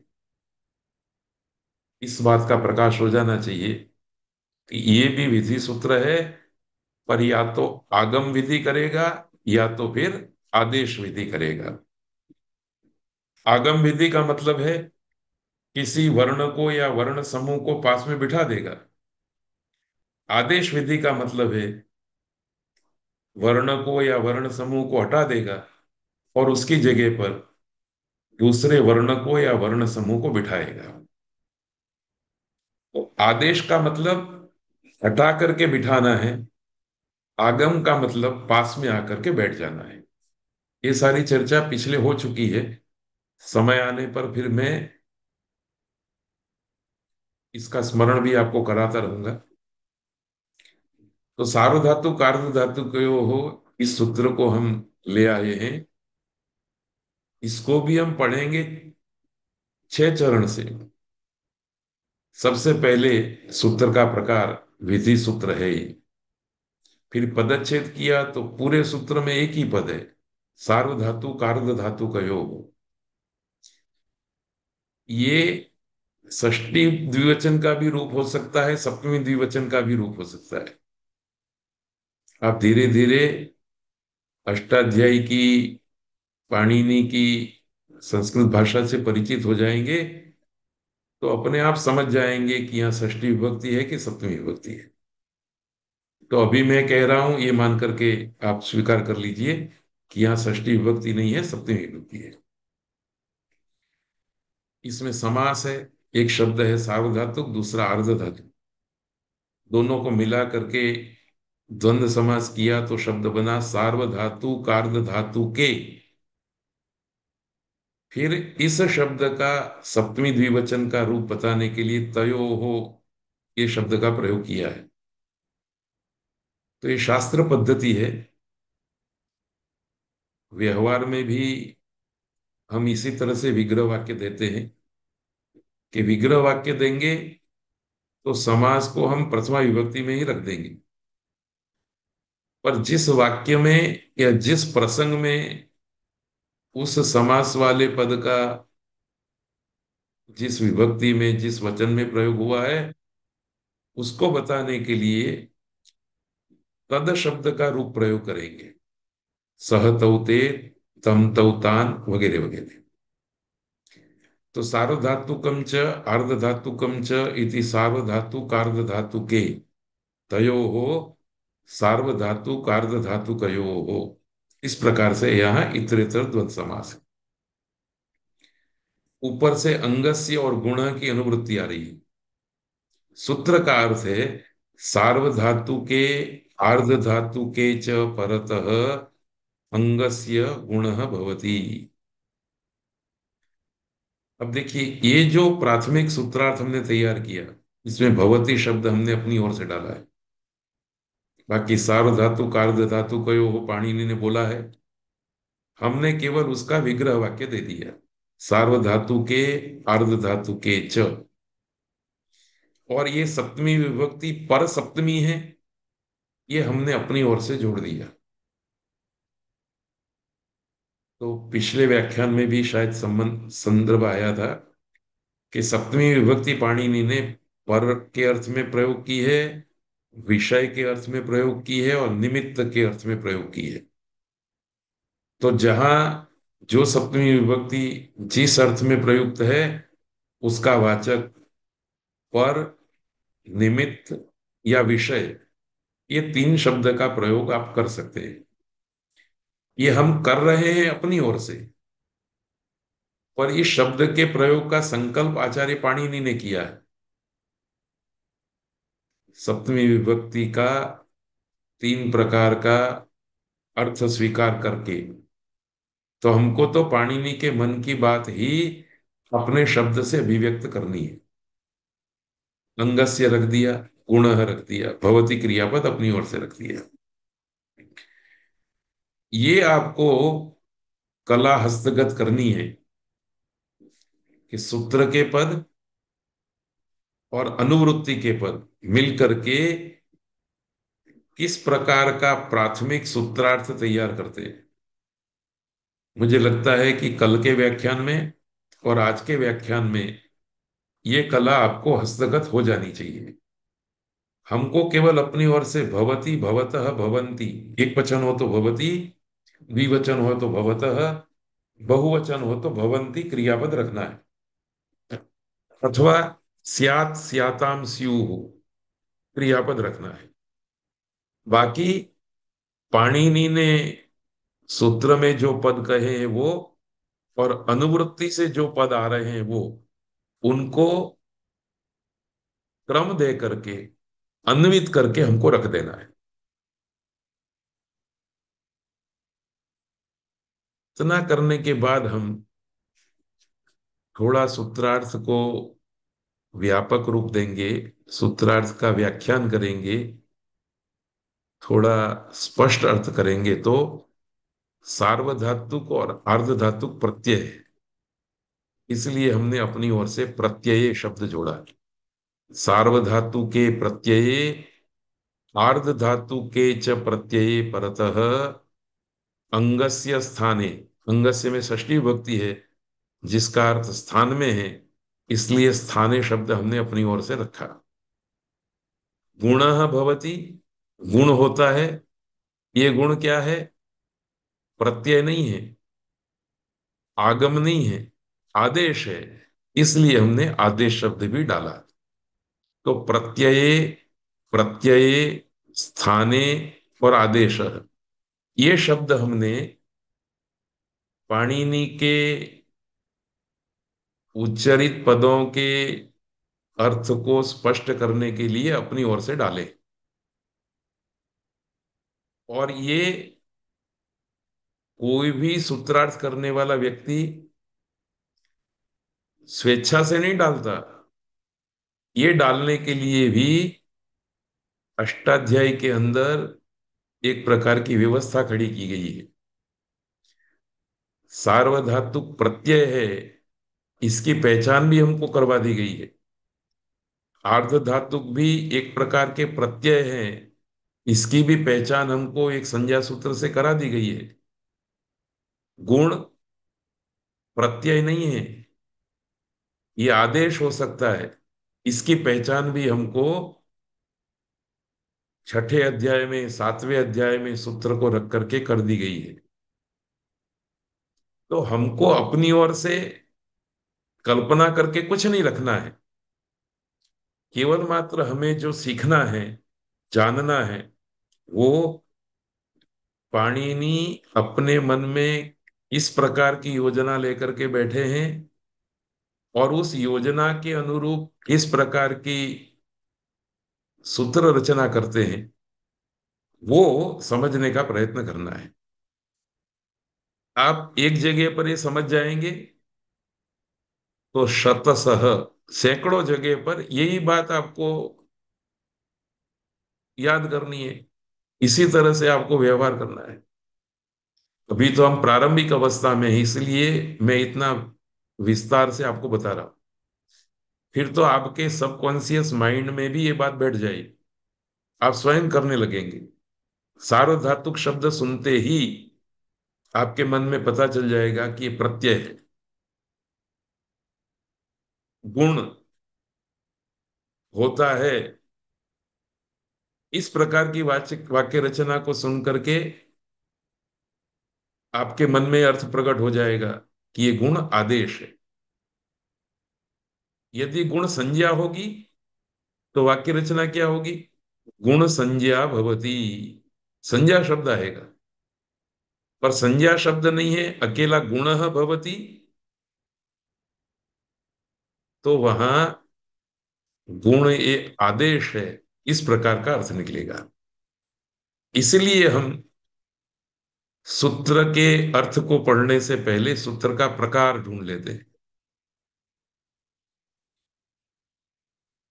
इस बात का प्रकाश हो जाना चाहिए कि ये भी विधि सूत्र है, पर या तो आगम विधि करेगा या तो फिर आदेश विधि करेगा। आगम विधि का मतलब है किसी वर्ण को या वर्ण समूह को पास में बिठा देगा। आदेश विधि का मतलब है वर्ण को या वर्ण समूह को हटा देगा और उसकी जगह पर दूसरे वर्ण को या वर्ण समूह को बिठाएगा। तो आदेश का मतलब हटा करके बिठाना है, आगम का मतलब पास में आकर के बैठ जाना है। ये सारी चर्चा पिछले हो चुकी है, समय आने पर फिर मैं इसका स्मरण भी आपको कराता रहूंगा। तो सार्वधातु कार्य धातु कयो हो, इस सूत्र को हम ले आए हैं। इसको भी हम पढ़ेंगे 6 चरण से। सबसे पहले सूत्र का प्रकार विधि सूत्र है ये। फिर पदच्छेद किया तो पूरे सूत्र में एक ही पद है, सार्वधातु कार्य धातु कयो हो। ये षष्ठी द्विवचन का भी रूप हो सकता है, सप्तमी द्विवचन का भी रूप हो सकता है। आप धीरे धीरे अष्टाध्यायी की, पाणिनि की संस्कृत भाषा से परिचित हो जाएंगे, तो अपने आप समझ जाएंगे कि यहाँ षष्ठी विभक्ति है कि सप्तमी विभक्ति है। तो अभी मैं कह रहा हूं, ये मान करके आप स्वीकार कर लीजिए कि यहाँ षष्ठी विभक्ति नहीं है, सप्तमी विभक्ति है। इसमें समास है, एक शब्द है सार्वधातुक, दूसरा आर्धधातुक, दोनों को मिला करके द्वंद्व समास किया तो शब्द बना सार्वधातु कार्य धातु के। फिर इस शब्द का सप्तमी द्विवचन का रूप बताने के लिए तयो हो, ये शब्द का प्रयोग किया है। तो ये शास्त्र पद्धति है। व्यवहार में भी हम इसी तरह से विग्रह वाक्य देते हैं कि विग्रह वाक्य देंगे तो समास को हम प्रथमा विभक्ति में ही रख देंगे, पर जिस वाक्य में या जिस प्रसंग में उस समास वाले पद का जिस विभक्ति में जिस वचन में प्रयोग हुआ है, उसको बताने के लिए तद शब्द का रूप प्रयोग करेंगे। सह तौते, तम तौतान, वगैरह वगैरह। तो सार्वधातुकम च अर्धधातुकम च इति सार्वधातुकार्धधातुके तयोः सार्वधातुकार्धधातुकयोः। इस प्रकार से यहाँ इतरेतर द्वंद्व समास है। ऊपर से अंगस्य और गुण की अनुवृत्ति आ रही है। सूत्र का अर्थ है सार्वधातु के आर्ध धातु के च परतः अंगस्य गुणः भवति। अब देखिए, ये जो प्राथमिक सूत्रार्थ हमने तैयार किया, इसमें भवती शब्द हमने अपनी ओर से डाला है। बाकी सार्वधातु कार्ध धातु कयो हो पाणिनि ने बोला है, हमने केवल उसका विग्रह वाक्य दे दिया। सार्वधातु के अर्ध धातु के च, और ये सप्तमी विभक्ति पर सप्तमी है, ये हमने अपनी ओर से जोड़ दिया। तो पिछले व्याख्यान में भी शायद संबंध संदर्भ आया था कि सप्तमी विभक्ति पाणिनि ने पर के अर्थ में प्रयोग की है, विषय के अर्थ में प्रयोग की है, और निमित्त के अर्थ में प्रयोग की है। तो जहां जो सप्तमी विभक्ति जिस अर्थ में प्रयुक्त है, उसका वाचक पर, निमित्त या विषय, ये तीन शब्द का प्रयोग आप कर सकते हैं। ये हम कर रहे हैं अपनी ओर से, पर इस शब्द के प्रयोग का संकल्प आचार्य पाणिनि ने किया है। सप्तमी विभक्ति का तीन प्रकार का अर्थ स्वीकार करके, तो हमको तो पाणिनि के मन की बात ही अपने शब्द से अभिव्यक्त करनी है। अंगस्य रख दिया, गुणः रख दिया, भवती क्रियापद अपनी ओर से रख दिया। ये आपको कला हस्तगत करनी है कि सूत्र के पद और अनुवृत्ति के पद मिल करके किस प्रकार का प्राथमिक सूत्रार्थ तैयार करते हैं। मुझे लगता है कि कल के व्याख्यान में और आज के व्याख्यान में ये कला आपको हस्तगत हो जानी चाहिए। हमको केवल अपनी ओर से भवती, भवतः, भवन्ति, एक वचन हो तो भवती, द्विवचन हो तो भवतः, बहुवचन हो तो भवन्ति क्रियापद रखना है, अथवा स्यात् स्याताम स्युः क्रियापद रखना है। बाकी पाणिनि ने सूत्र में जो पद कहे हैं वो, और अनुवृत्ति से जो पद आ रहे हैं वो, उनको क्रम दे करके अन्वित करके हमको रख देना है। इतना करने के बाद हम थोड़ा सूत्रार्थ को व्यापक रूप देंगे, सूत्रार्थ का व्याख्यान करेंगे, थोड़ा स्पष्ट अर्थ करेंगे, तो सार्वधातुक और अर्धधातुक प्रत्यय है, इसलिए हमने अपनी ओर से प्रत्यय शब्द जोड़ा। सार्वधातु के प्रत्यये आर्धधातु के च प्रत्यये परतः अंगस्य स्थाने, अंगस्य में षष्ठी विभक्ति है जिसका अर्थ स्थान में है, इसलिए स्थाने शब्द हमने अपनी ओर से रखा। गुणः भवति, गुण होता है। ये गुण क्या है? प्रत्यय नहीं है, आगम नहीं है, आदेश है, इसलिए हमने आदेश शब्द भी डाला। तो प्रत्यये, प्रत्यये, स्थाने और आदेश, ये शब्द हमने पाणिनि के उच्चरित पदों के अर्थ को स्पष्ट करने के लिए अपनी ओर से डाले। और ये कोई भी सूत्रार्थ करने वाला व्यक्ति स्वेच्छा से नहीं डालता। ये डालने के लिए भी अष्टाध्यायी के अंदर एक प्रकार की व्यवस्था खड़ी की गई है। सार्वधातुक प्रत्यय है, इसकी पहचान भी हमको करवा दी गई है। आर्धधातुक भी एक प्रकार के प्रत्यय हैं, इसकी भी पहचान हमको एक संज्ञा सूत्र से करा दी गई है। गुण प्रत्यय नहीं है, ये आदेश हो सकता है, इसकी पहचान भी हमको छठे अध्याय में, सातवें अध्याय में सूत्र को रख करके कर दी गई है। तो हमको अपनी ओर से कल्पना करके कुछ नहीं रखना है। केवल मात्र हमें जो सीखना है, जानना है, वो पाणिनि अपने मन में इस प्रकार की योजना लेकर के बैठे हैं, और उस योजना के अनुरूप इस प्रकार की सूत्र रचना करते हैं, वो समझने का प्रयत्न करना है। आप एक जगह पर ये समझ जाएंगे तो शतसः, सैकड़ों जगह पर यही बात आपको याद करनी है, इसी तरह से आपको व्यवहार करना है। अभी तो हम प्रारंभिक अवस्था में हैं, इसलिए मैं इतना विस्तार से आपको बता रहा हूं। फिर तो आपके सबकॉन्शियस माइंड में भी ये बात बैठ जाएगी, आप स्वयं करने लगेंगे। सार्वधातुक शब्द सुनते ही आपके मन में पता चल जाएगा कि ये प्रत्यय है, गुण होता है। इस प्रकार की वाक्य रचना को सुन करके आपके मन में अर्थ प्रकट हो जाएगा कि ये गुण आदेश है। यदि गुण संज्ञा होगी तो वाक्य रचना क्या होगी? गुण संज्ञा भवती। संज्ञा शब्द आएगा, पर संज्ञा शब्द नहीं है, अकेला गुण भवती, तो वहां गुण ये आदेश है, इस प्रकार का अर्थ निकलेगा। इसलिए हम सूत्र के अर्थ को पढ़ने से पहले सूत्र का प्रकार ढूंढ लेते हैं।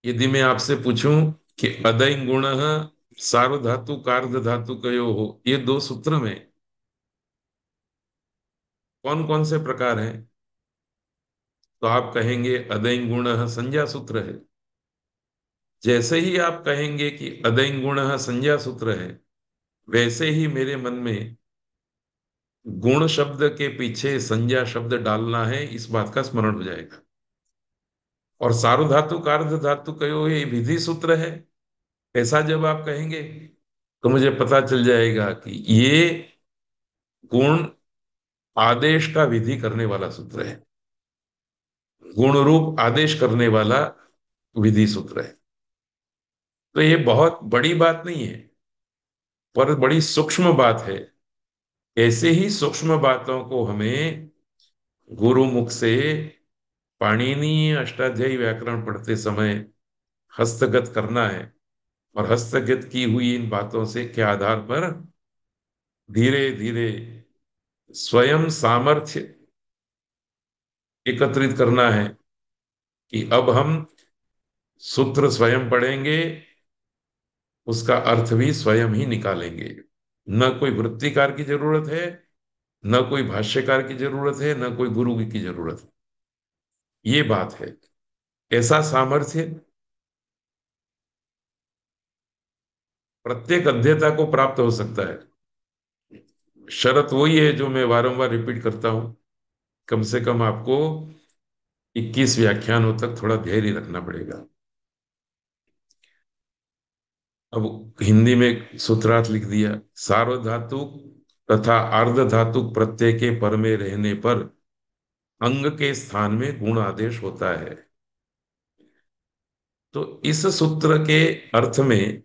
यदि मैं आपसे पूछूं कि अदय गुण सार्वधातु कार्ध धातु कयो हो, ये दो सूत्र में कौन कौन से प्रकार हैं, तो आप कहेंगे अदय गुण संज्ञा सूत्र है। जैसे ही आप कहेंगे कि अदय गुण संज्ञा सूत्र है, वैसे ही मेरे मन में गुण शब्द के पीछे संज्ञा शब्द डालना है, इस बात का स्मरण हो जाएगा। और सार्वधातु कार्ध धातु कयो, ये विधि सूत्र है, ऐसा जब आप कहेंगे तो मुझे पता चल जाएगा कि ये गुण आदेश का विधि करने वाला सूत्र है, गुण रूप आदेश करने वाला विधि सूत्र है। तो ये बहुत बड़ी बात नहीं है, पर बड़ी सूक्ष्म बात है। ऐसे ही सूक्ष्म बातों को हमें गुरुमुख से पाणिनि अष्टाध्यायी व्याकरण पढ़ते समय हस्तगत करना है। और हस्तगत की हुई इन बातों से के आधार पर धीरे धीरे स्वयं सामर्थ्य एकत्रित करना है कि अब हम सूत्र स्वयं पढ़ेंगे, उसका अर्थ भी स्वयं ही निकालेंगे। न कोई वृत्तिकार की जरूरत है, न कोई भाष्यकार की जरूरत है, न कोई गुरु की जरूरत है। ये बात है। ऐसा सामर्थ्य प्रत्येक अध्येता को प्राप्त हो सकता है। शर्त वही है जो मैं बारंबार रिपीट करता हूं, कम से कम आपको 21 व्याख्यानों तक थोड़ा धैर्य रखना पड़ेगा। अब हिंदी में सूत्रार्थ लिख दिया। सार्वधातुक तथा अर्धधातुक प्रत्यय के पर में रहने पर अंग के स्थान में गुण आदेश होता है। तो इस सूत्र के अर्थ में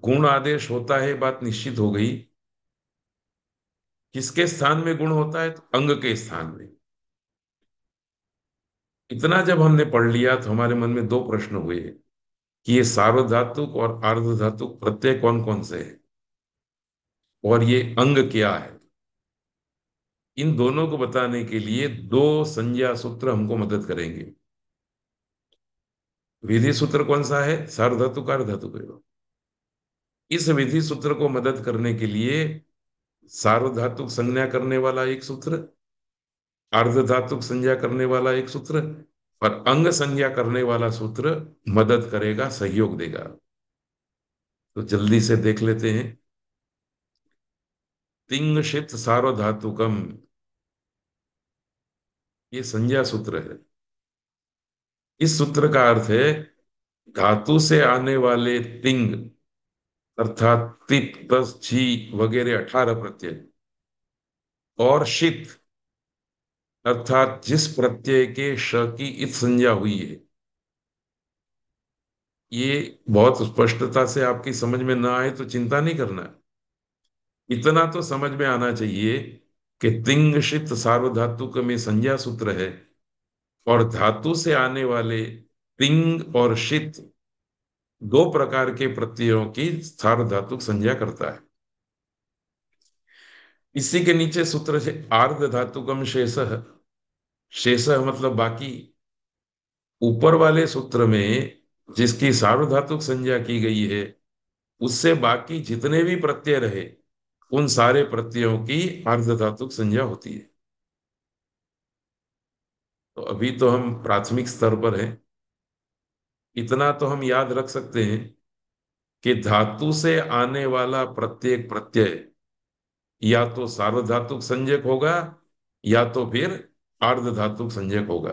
गुण आदेश होता है, बात निश्चित हो गई। किसके स्थान में गुण होता है? तो अंग के स्थान में। इतना जब हमने पढ़ लिया तो हमारे मन में दो प्रश्न हुए कि ये सार्वधातुक और अर्धधातुक प्रत्यय कौन कौन से हैं, और ये अंग क्या है। इन दोनों को बताने के लिए दो संज्ञा सूत्र हमको मदद करेंगे। विधि सूत्र कौन सा है? सार्वधातुक अर्धधातुक है। इस विधि सूत्र को मदद करने के लिए सार्वधातुक संज्ञा करने वाला एक सूत्र, अर्धधातुक संज्ञा करने वाला एक सूत्र, और अंग संज्ञा करने वाला सूत्र मदद करेगा, सहयोग देगा। तो जल्दी से देख लेते हैं। तिंगशित सार्वधातुकम, ये संज्ञा सूत्र है। इस सूत्र का अर्थ है धातु से आने वाले तिंग, अर्थात तित प्लस जी वगैरह 18 प्रत्यय, और शित अर्थात जिस प्रत्यय के श की इत संज्ञा हुई है, ये बहुत स्पष्टता से आपकी समझ में ना आए तो चिंता नहीं करना। इतना तो समझ में आना चाहिए कि तिंग शित सार्वधातुक में संज्ञा सूत्र है, और धातु से आने वाले तिंग और शित दो प्रकार के प्रत्ययों की सार्वधातुक संज्ञा करता है। इसी के नीचे सूत्र है आर्ध धातुकम शेषः। शेषः मतलब बाकी। ऊपर वाले सूत्र में जिसकी सार्वधातुक संज्ञा की गई है, उससे बाकी जितने भी प्रत्यय रहे, उन सारे प्रत्ययों की आर्ध धातुक संज्ञा होती है। तो अभी तो हम प्राथमिक स्तर पर हैं। इतना तो हम याद रख सकते हैं कि धातु से आने वाला प्रत्येक प्रत्यय या तो सार्वधातुक संज्ञक होगा, या तो फिर आर्ध धातुक संज्ञक होगा।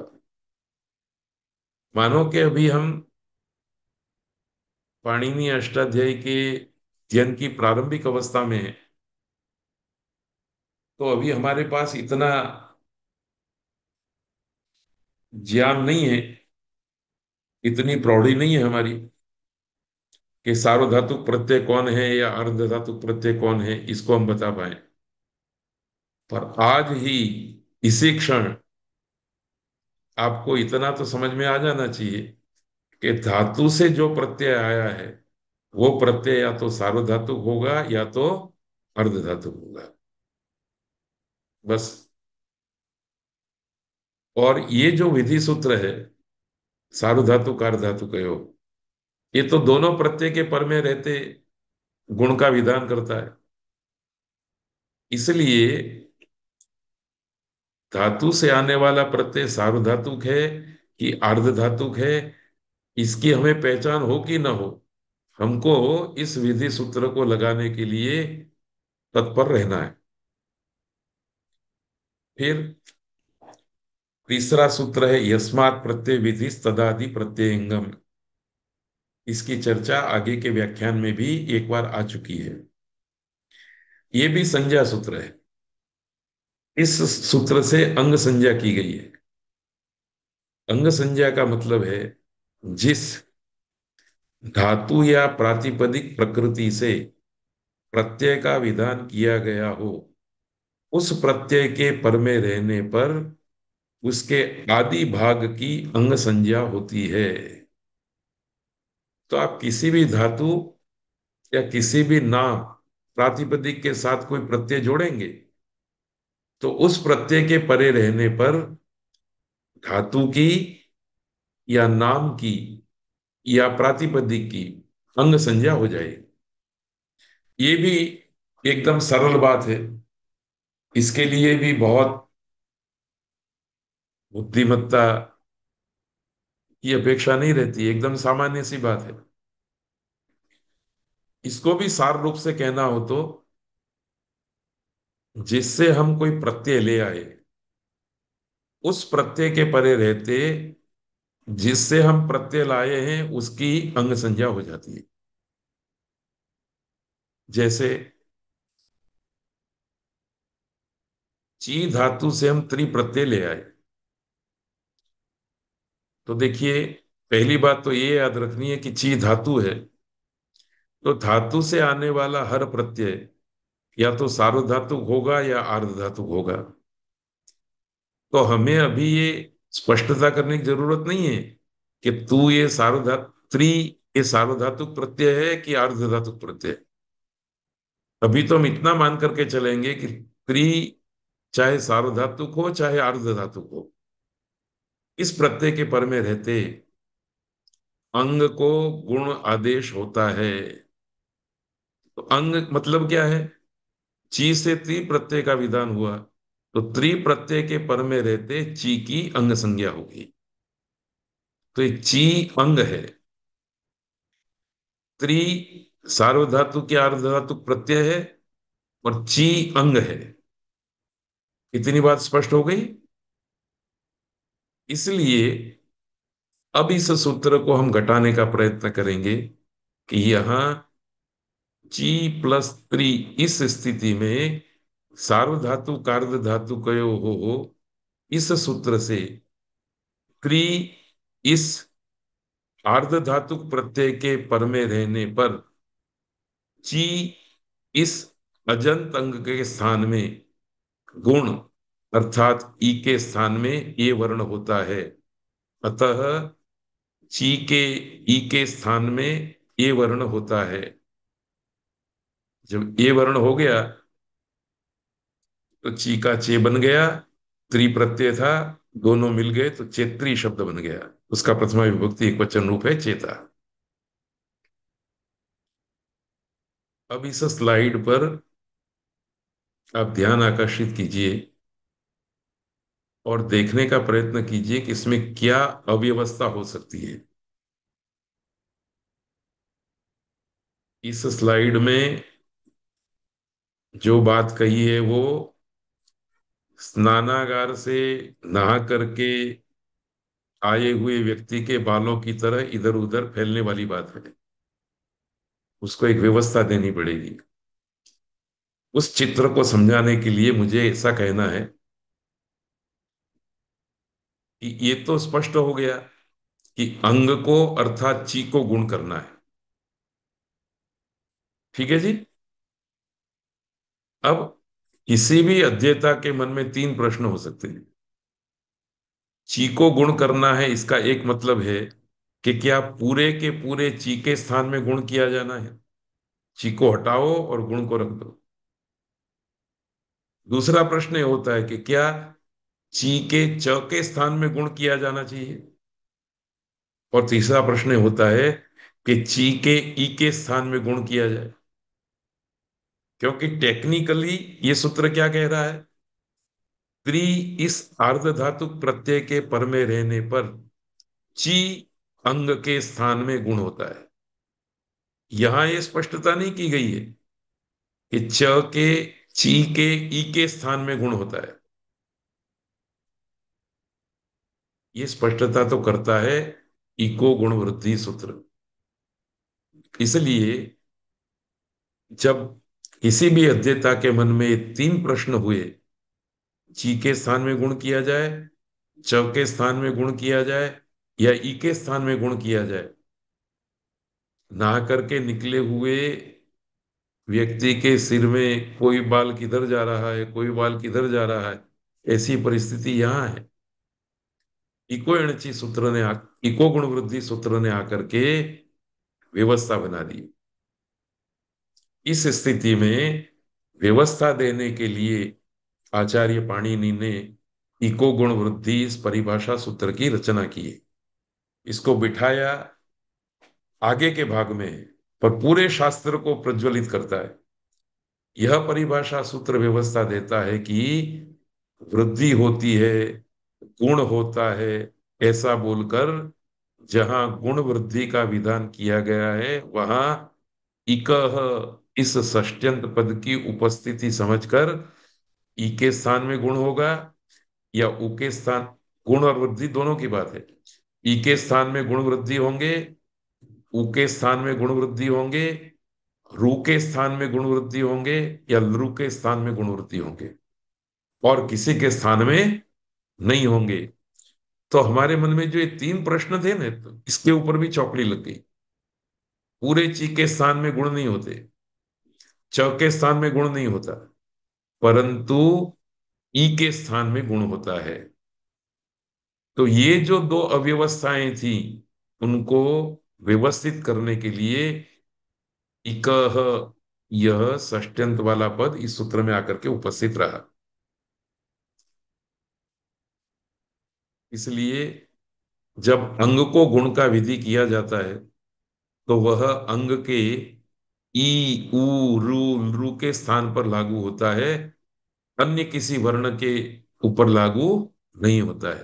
मानो कि अभी हम पाणिनि अष्टाध्यायी के अध्ययन की प्रारंभिक अवस्था में हैं, तो अभी हमारे पास इतना ज्ञान नहीं है, इतनी प्रौढ़ी नहीं है हमारी कि सार्वधातुक प्रत्यय कौन है या अर्ध धातुक प्रत्यय कौन है, इसको हम बता पाए। पर आज ही इसी क्षण आपको इतना तो समझ में आ जाना चाहिए कि धातु से जो प्रत्यय आया है, वो प्रत्यय या तो सार्वधातुक होगा या तो अर्ध धातुक होगा। बस। और ये जो विधि सूत्र है सार्वधातुक अर्धातुक ये तो दोनों प्रत्यय के पर में रहते गुण का विधान करता है। इसलिए धातु से आने वाला प्रत्यय सार्वधातुक है कि अर्ध धातुक है, इसकी हमें पहचान हो कि ना हो, हमको इस विधि सूत्र को लगाने के लिए तत्पर रहना है। फिर तीसरा सूत्र है यस्मात् प्रत्यय विधि तदादि प्रत्ययंगम। इसकी चर्चा आगे के व्याख्यान में भी एक बार आ चुकी है। ये भी संज्ञा सूत्र है। इस सूत्र से अंग संज्ञा की गई है। अंग संज्ञा का मतलब है जिस धातु या प्रातिपदिक प्रकृति से प्रत्यय का विधान किया गया हो, उस प्रत्यय के पर में रहने पर उसके आदि भाग की अंग संज्ञा होती है। तो आप किसी भी धातु या किसी भी नाम प्रातिपदिक के साथ कोई प्रत्यय जोड़ेंगे, तो उस प्रत्यय के परे रहने पर धातु की या नाम की या प्रातिपदिक की अंग संज्ञा हो जाएगी। ये भी एकदम सरल बात है। इसके लिए भी बहुत बुद्धिमत्ता की अपेक्षा नहीं रहती, एकदम सामान्य सी बात है। इसको भी सार रूप से कहना हो तो जिससे हम कोई प्रत्यय ले आए, उस प्रत्यय के परे रहते जिससे हम प्रत्यय लाए हैं उसकी अंग संज्ञा हो जाती है। जैसे ची धातु से हम त्रि प्रत्यय ले आए, तो देखिए पहली बात तो ये याद रखनी है कि ची धातु है, तो धातु से आने वाला हर प्रत्यय या तो सार्वधातुक होगा या आर्ध धातुक होगा। तो हमें अभी ये स्पष्टता करने की जरूरत नहीं है कि तू ये त्रि ये सार्वधातुक प्रत्यय है कि आर्ध धातुक प्रत्यय है। अभी तो हम इतना मान करके चलेंगे कि त्रि चाहे सार्वधातुक हो चाहे आर्ध धातुक हो, इस प्रत्यय के पर में रहते अंग को गुण आदेश होता है। तो अंग मतलब क्या है? ची से त्रि प्रत्यय का विधान हुआ, तो त्रि प्रत्यय के पर में रहते ची की अंग संज्ञा होगी। तो ये ची अंग है, त्रि सार्वधातुक या अर्धधातुक प्रत्यय है, और ची अंग है। इतनी बात स्पष्ट हो गई। इसलिए अब इस सूत्र को हम घटाने का प्रयत्न करेंगे कि यहां ची प्लस त्रि इस स्थिति में सार्वधातु कार्ध धातु कयो हो इस सूत्र से क्री इस आर्धधातुक प्रत्यय के पर में रहने पर ची इस अजंत अंग के स्थान में गुण अर्थात ई के स्थान में ये वर्ण होता है। अतः ची के ई के स्थान में ये वर्ण होता है। जब ये वर्ण हो गया तो ची का चे बन गया, त्रि प्रत्यय था, दोनों मिल गए तो चेत्री शब्द बन गया। उसका प्रथमा विभक्ति एक वचन रूप है चेता। अब इस स्लाइड पर आप ध्यान आकर्षित कीजिए और देखने का प्रयत्न कीजिए कि इसमें क्या अव्यवस्था हो सकती है। इस स्लाइड में जो बात कही है वो स्नानागार से नहा करके आए हुए व्यक्ति के बालों की तरह इधर उधर फैलने वाली बात है। उसको एक व्यवस्था देनी पड़ेगी। उस चित्र को समझाने के लिए मुझे ऐसा कहना है कि ये तो स्पष्ट हो गया कि अंग को अर्थात ची को गुण करना है। ठीक है जी। अब किसी भी अध्येता के मन में तीन प्रश्न हो सकते हैं। ची को गुण करना है, इसका एक मतलब है कि क्या पूरे के पूरे ची के स्थान में गुण किया जाना है? ची को हटाओ और गुण को रख दो। दूसरा प्रश्न ये होता है कि क्या ची के च के स्थान में गुण किया जाना चाहिए? और तीसरा प्रश्न ये होता है कि ची के ई के स्थान में गुण किया जाए। क्योंकि टेक्निकली ये सूत्र क्या कह रहा है? त्रि इस आर्धधातुक प्रत्यय के पर में रहने पर ची अंग के स्थान में गुण होता है। यहां ये स्पष्टता नहीं की गई है कि च के ची के ई के स्थान में गुण होता है। ये स्पष्टता तो करता है इको गुण वृद्धि सूत्र। इसलिए जब किसी भी अध्येता के मन में ये तीन प्रश्न हुए, ची के स्थान में गुण किया जाए, च के स्थान में गुण किया जाए या ई के स्थान में गुण किया जाए, नहा करके निकले हुए व्यक्ति के सिर में कोई बाल किधर जा रहा है, कोई बाल किधर जा रहा है, ऐसी परिस्थिति यहाँ है। इको एणची सूत्र ने इको गुण वृद्धि सूत्र ने आकर के व्यवस्था बना दी। इस स्थिति में व्यवस्था देने के लिए आचार्य पाणिनि ने इको गुण वृद्धि इस परिभाषा सूत्र की रचना की है। इसको बिठाया आगे के भाग में, पर पूरे शास्त्र को प्रज्वलित करता है। यह परिभाषा सूत्र व्यवस्था देता है कि वृद्धि होती है, गुण होता है, ऐसा बोलकर जहां गुण वृद्धि का विधान किया गया है वहां इकह इस षष्ट्यंत पद की उपस्थिति समझकर ई के स्थान में गुण होगा या उ के स्थान, गुण और वृद्धि दोनों की बात है। ई के स्थान में गुण वृद्धि होंगे, उ के स्थान में गुण वृद्धि होंगे, रू के स्थान में गुण वृद्धि होंगे या लृ के स्थान में गुण वृद्धि होंगे, और किसी के स्थान में नहीं होंगे। तो हमारे मन में जो ये तीन प्रश्न थे ना, तो इसके ऊपर भी चौकड़ी लग गई। पूरे ची के स्थान में गुण नहीं होते, च के स्थान में गुण नहीं होता, परंतु ई के स्थान में गुण होता है। तो ये जो दो अव्यवस्थाएं थी उनको व्यवस्थित करने के लिए इकह, यह षष्ट्यंत वाला पद इस सूत्र में आकर के उपस्थित रहा। इसलिए जब अंग को गुण का विधि किया जाता है तो वह अंग के ई उ रु लृ के स्थान पर लागू होता है, अन्य किसी वर्ण के ऊपर लागू नहीं होता है।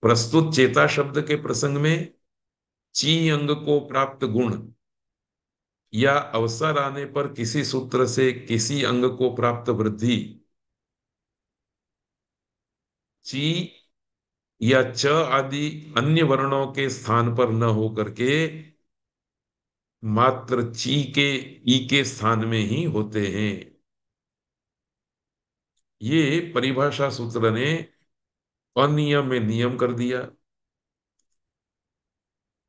प्रस्तुत चेता शब्द के प्रसंग में ची अंग को प्राप्त गुण या अवसर आने पर किसी सूत्र से किसी अंग को प्राप्त वृद्धि ची या च आदि अन्य वर्णों के स्थान पर न हो करके मात्र ची के ई के स्थान में ही होते हैं। ये परिभाषा सूत्र ने अनियम में नियम कर दिया।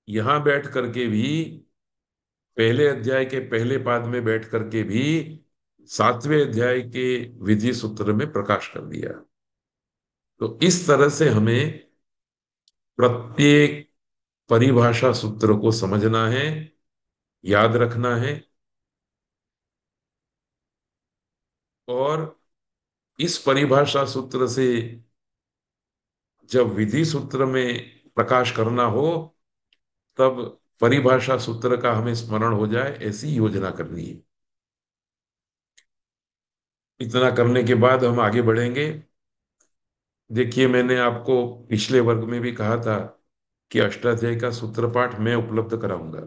यहां बैठ करके भी, पहले अध्याय के पहले पाद में बैठ करके भी, सातवें अध्याय के विधि सूत्र में प्रकाश कर दिया। तो इस तरह से हमें प्रत्येक परिभाषा सूत्र को समझना है, याद रखना है, और इस परिभाषा सूत्र से जब विधि सूत्र में प्रकाश करना हो, तब परिभाषा सूत्र का हमें स्मरण हो जाए, ऐसी योजना करनी है। इतना करने के बाद हम आगे बढ़ेंगे। देखिए, मैंने आपको पिछले वर्ग में भी कहा था कि अष्टाध्यायी का सूत्र पाठ मैं उपलब्ध कराऊंगा।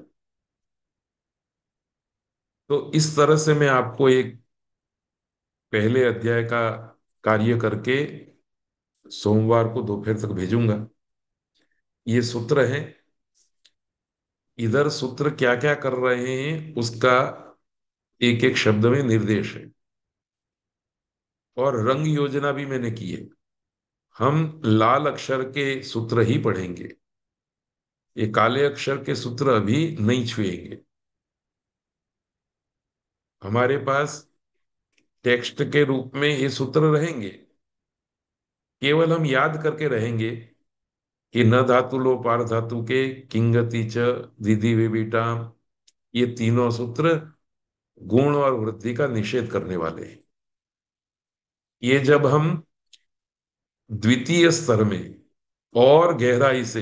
तो इस तरह से मैं आपको एक पहले अध्याय का कार्य करके सोमवार को दोपहर तक भेजूंगा। ये सूत्र है। इधर सूत्र क्या क्या कर रहे हैं उसका एक एक शब्द में निर्देश है, और रंग योजना भी मैंने की है। हम लाल अक्षर के सूत्र ही पढ़ेंगे, ये काले अक्षर के सूत्र अभी नहीं छुएंगे। हमारे पास टेक्स्ट के रूप में ये सूत्र रहेंगे, केवल हम याद करके रहेंगे कि न धातु लो पार धातु के किंगति च दीदी विटाम, ये तीनों सूत्र गुण और वृद्धि का निषेध करने वाले हैं। ये जब हम द्वितीय स्तर में और गहराई से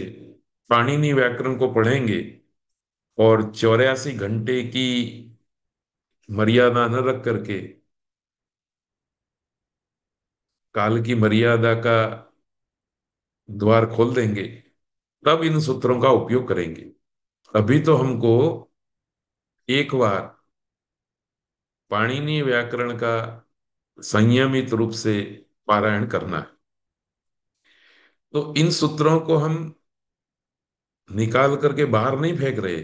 पाणिनि व्याकरण को पढ़ेंगे, और 84 घंटे की मर्यादा न रख करके काल की मर्यादा का द्वार खोल देंगे, तब इन सूत्रों का उपयोग करेंगे। अभी तो हमको एक बार पाणिनि व्याकरण का संयमित रूप से पारायण करना है। तो इन सूत्रों को हम निकाल करके बाहर नहीं फेंक रहे,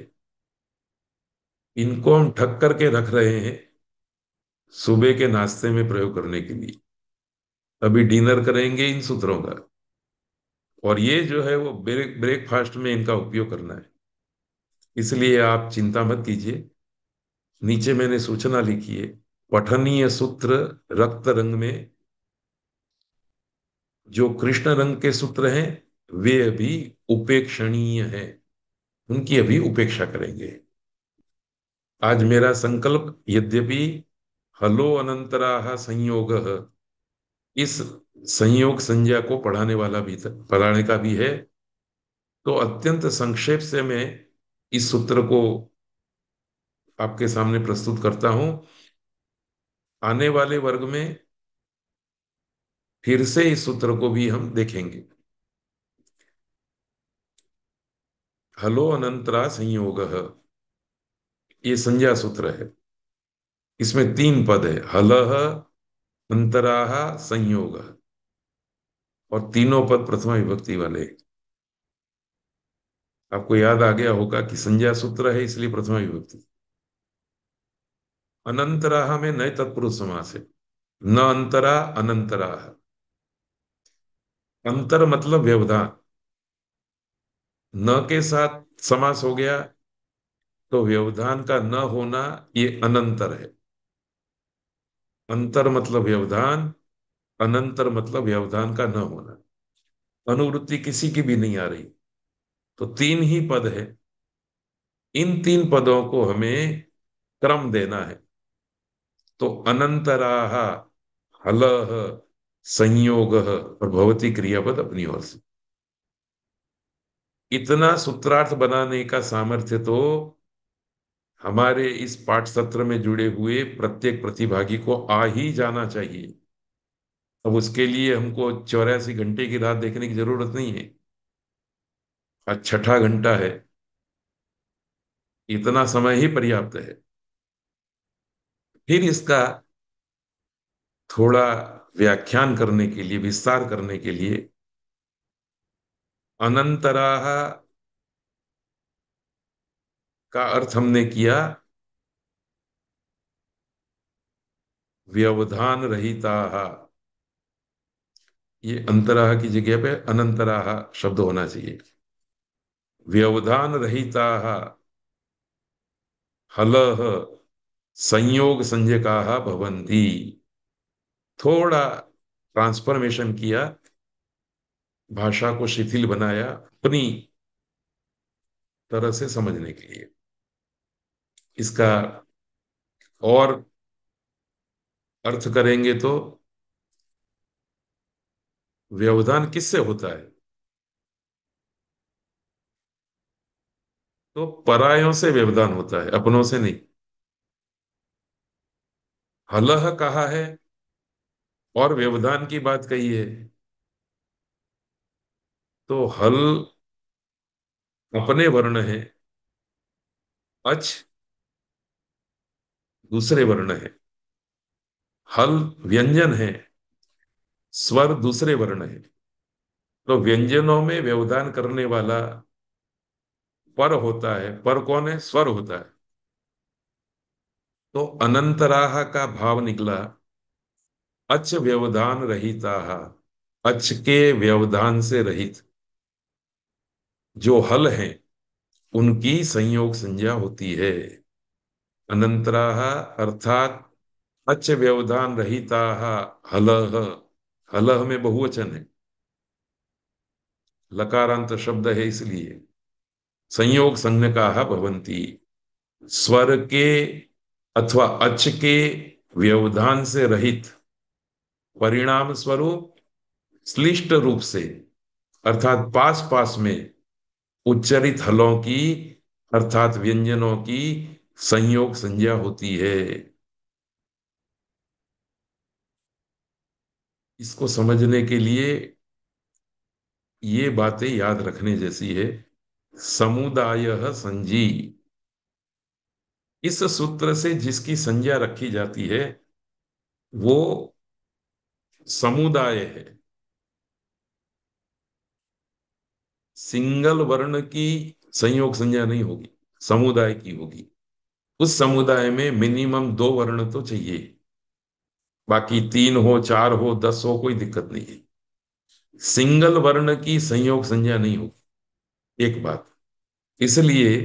इनको हम ढक करके रख रहे हैं सुबह के नाश्ते में प्रयोग करने के लिए। अभी डिनर करेंगे इन सूत्रों का, और ये जो है वो ब्रेकफास्ट में इनका उपयोग करना है। इसलिए आप चिंता मत कीजिए। नीचे मैंने सूचना लिखी है, पठनीय सूत्र रक्त रंग में जो कृष्ण रंग के सूत्र हैं वे अभी उपेक्षणीय हैं, उनकी अभी उपेक्षा करेंगे। आज मेरा संकल्प, यद्यपि हलो अनंतराह संयोग, इस संयोग संज्ञा को पढ़ाने का भी है, तो अत्यंत संक्षेप से मैं इस सूत्र को आपके सामने प्रस्तुत करता हूं। आने वाले वर्ग में फिर से इस सूत्र को भी हम देखेंगे। हलो अनंतरा संयोग, ये संज्ञा सूत्र है। इसमें 3 पद है, हलह, अंतराह, संयोग, और तीनों पद प्रथमा विभक्ति वाले। आपको याद आ गया होगा कि संज्ञा सूत्र है, इसलिए प्रथमा विभक्ति। अनंतराह में नए तत्पुरुष समास है, न अंतरा अनंतराह। अंतर मतलब व्यवधान, न के साथ समास हो गया तो व्यवधान का न होना, ये अनंतर है। अंतर मतलब व्यवधान, अनंतर मतलब व्यवधान का न होना। अनुवृत्ति किसी की भी नहीं आ रही, तो 3 ही पद है। इन 3 पदों को हमें क्रम देना है। तो अनंतराह, हलह, संयोग और भवती क्रियापद अपनी ओर से। इतना सूत्रार्थ बनाने का सामर्थ्य तो हमारे इस पाठ सत्र में जुड़े हुए प्रत्येक प्रतिभागी को आ ही जाना चाहिए। अब उसके लिए हमको 84 घंटे की रात देखने की जरूरत नहीं है। आज छठा घंटा है, इतना समय ही पर्याप्त है। फिर इसका थोड़ा व्याख्यान करने के लिए, विस्तार करने के लिए, अनंतराह का अर्थ हमने किया व्यवधान रहिता। ये अंतराह की जगह पे अनंतराह शब्द होना चाहिए। व्यवधान रहिता हलः संयोग संज्ञकाः भवन्ति। थोड़ा ट्रांसफॉर्मेशन किया, भाषा को शिथिल बनाया अपनी तरह से समझने के लिए। इसका और अर्थ करेंगे तो व्यवधान किससे होता है? तो परायों से व्यवधान होता है, अपनों से नहीं। हलह कहा है और व्यवधान की बात कही है, तो हल अपने वर्ण है, अच दूसरे वर्ण है। हल व्यंजन है, स्वर दूसरे वर्ण है। तो व्यंजनों में व्यवधान करने वाला पर होता है। पर कौन है? स्वर होता है। तो अनंतराह का भाव निकला अच व्यवधान रहिता। अच के व्यवधान से रहित जो हल हैं उनकी संयोग संज्ञा होती है। अनंतराह अर्थात अच व्यवधान रहिता हलह। हलह में बहुवचन है, लकारांत शब्द है, इसलिए संयोग संज्ञकाः भवन्ति। स्वर के अथवा अच के व्यवधान से रहित परिणाम स्वरूप श्लिष्ट रूप से अर्थात पास पास में उच्चरित हलों की अर्थात व्यंजनों की संयोग संज्ञा होती है। इसको समझने के लिए ये बातें याद रखने जैसी है। समुदाय संजी, इस सूत्र से जिसकी संज्ञा रखी जाती है वो समुदाय है। सिंगल वर्ण की संयोग संज्ञा नहीं होगी, समुदाय की होगी। उस समुदाय में मिनिमम दो वर्ण तो चाहिए, बाकी तीन हो, चार हो, 10 हो, कोई दिक्कत नहीं है। सिंगल वर्ण की संयोग संज्ञा नहीं होगी, एक बात। इसलिए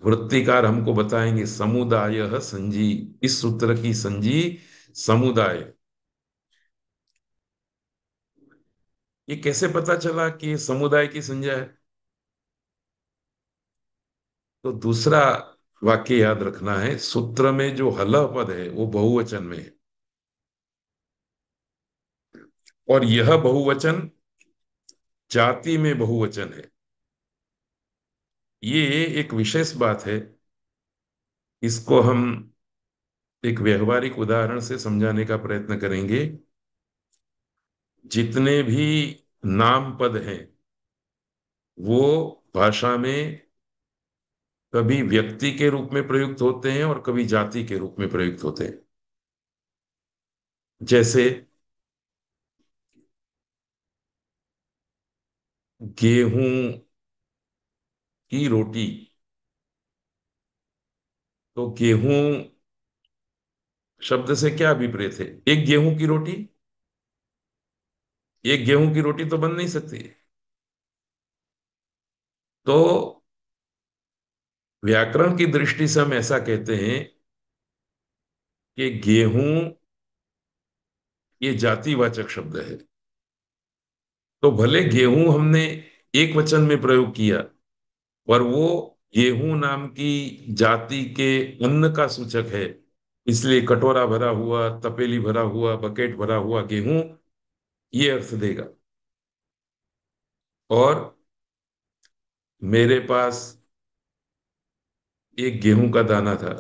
वृत्तिकार हमको बताएंगे समुदाय संजी, इस सूत्र की संजी समुदाय। ये कैसे पता चला कि ये समुदाय की संज्ञा है? तो दूसरा वाक्य याद रखना है, सूत्र में जो हलह पद है वो बहुवचन में है, और यह बहुवचन जाति में बहुवचन है। ये एक विशेष बात है। इसको हम एक व्यवहारिक उदाहरण से समझाने का प्रयत्न करेंगे। जितने भी नाम पद हैं वो भाषा में कभी व्यक्ति के रूप में प्रयुक्त होते हैं और कभी जाति के रूप में प्रयुक्त होते हैं। जैसे गेहूं की रोटी, तो गेहूं शब्द से क्या अभिप्रेत है? एक गेहूं की रोटी, एक गेहूं की रोटी तो बन नहीं सकती। तो व्याकरण की दृष्टि से हम ऐसा कहते हैं कि गेहूं ये जातिवाचक शब्द है। तो भले गेहूं हमने एक वचन में प्रयोग किया, पर वो गेहूं नाम की जाति के अन्न का सूचक है। इसलिए कटोरा भरा हुआ, तपेली भरा हुआ, बकेट भरा हुआ गेहूं ये अर्थ देगा। और मेरे पास एक गेहूं का दाना था,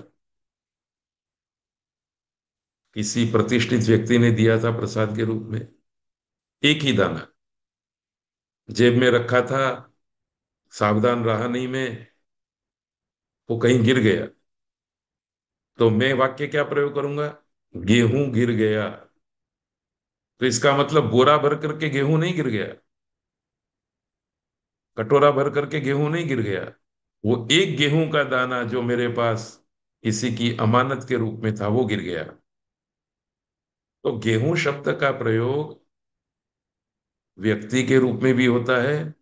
किसी प्रतिष्ठित व्यक्ति ने दिया था प्रसाद के रूप में। एक ही दाना जेब में रखा था, सावधान रहा नहीं मैं, वो कहीं गिर गया। तो मैं वाक्य क्या प्रयोग करूंगा? गेहूं गिर गया। तो इसका मतलब बोरा भर करके गेहूं नहीं गिर गया, कटोरा भर करके गेहूं नहीं गिर गया। वो एक गेहूं का दाना जो मेरे पास किसी की अमानत के रूप में था वो गिर गया। तो गेहूं शब्द का प्रयोग व्यक्ति के रूप में भी होता है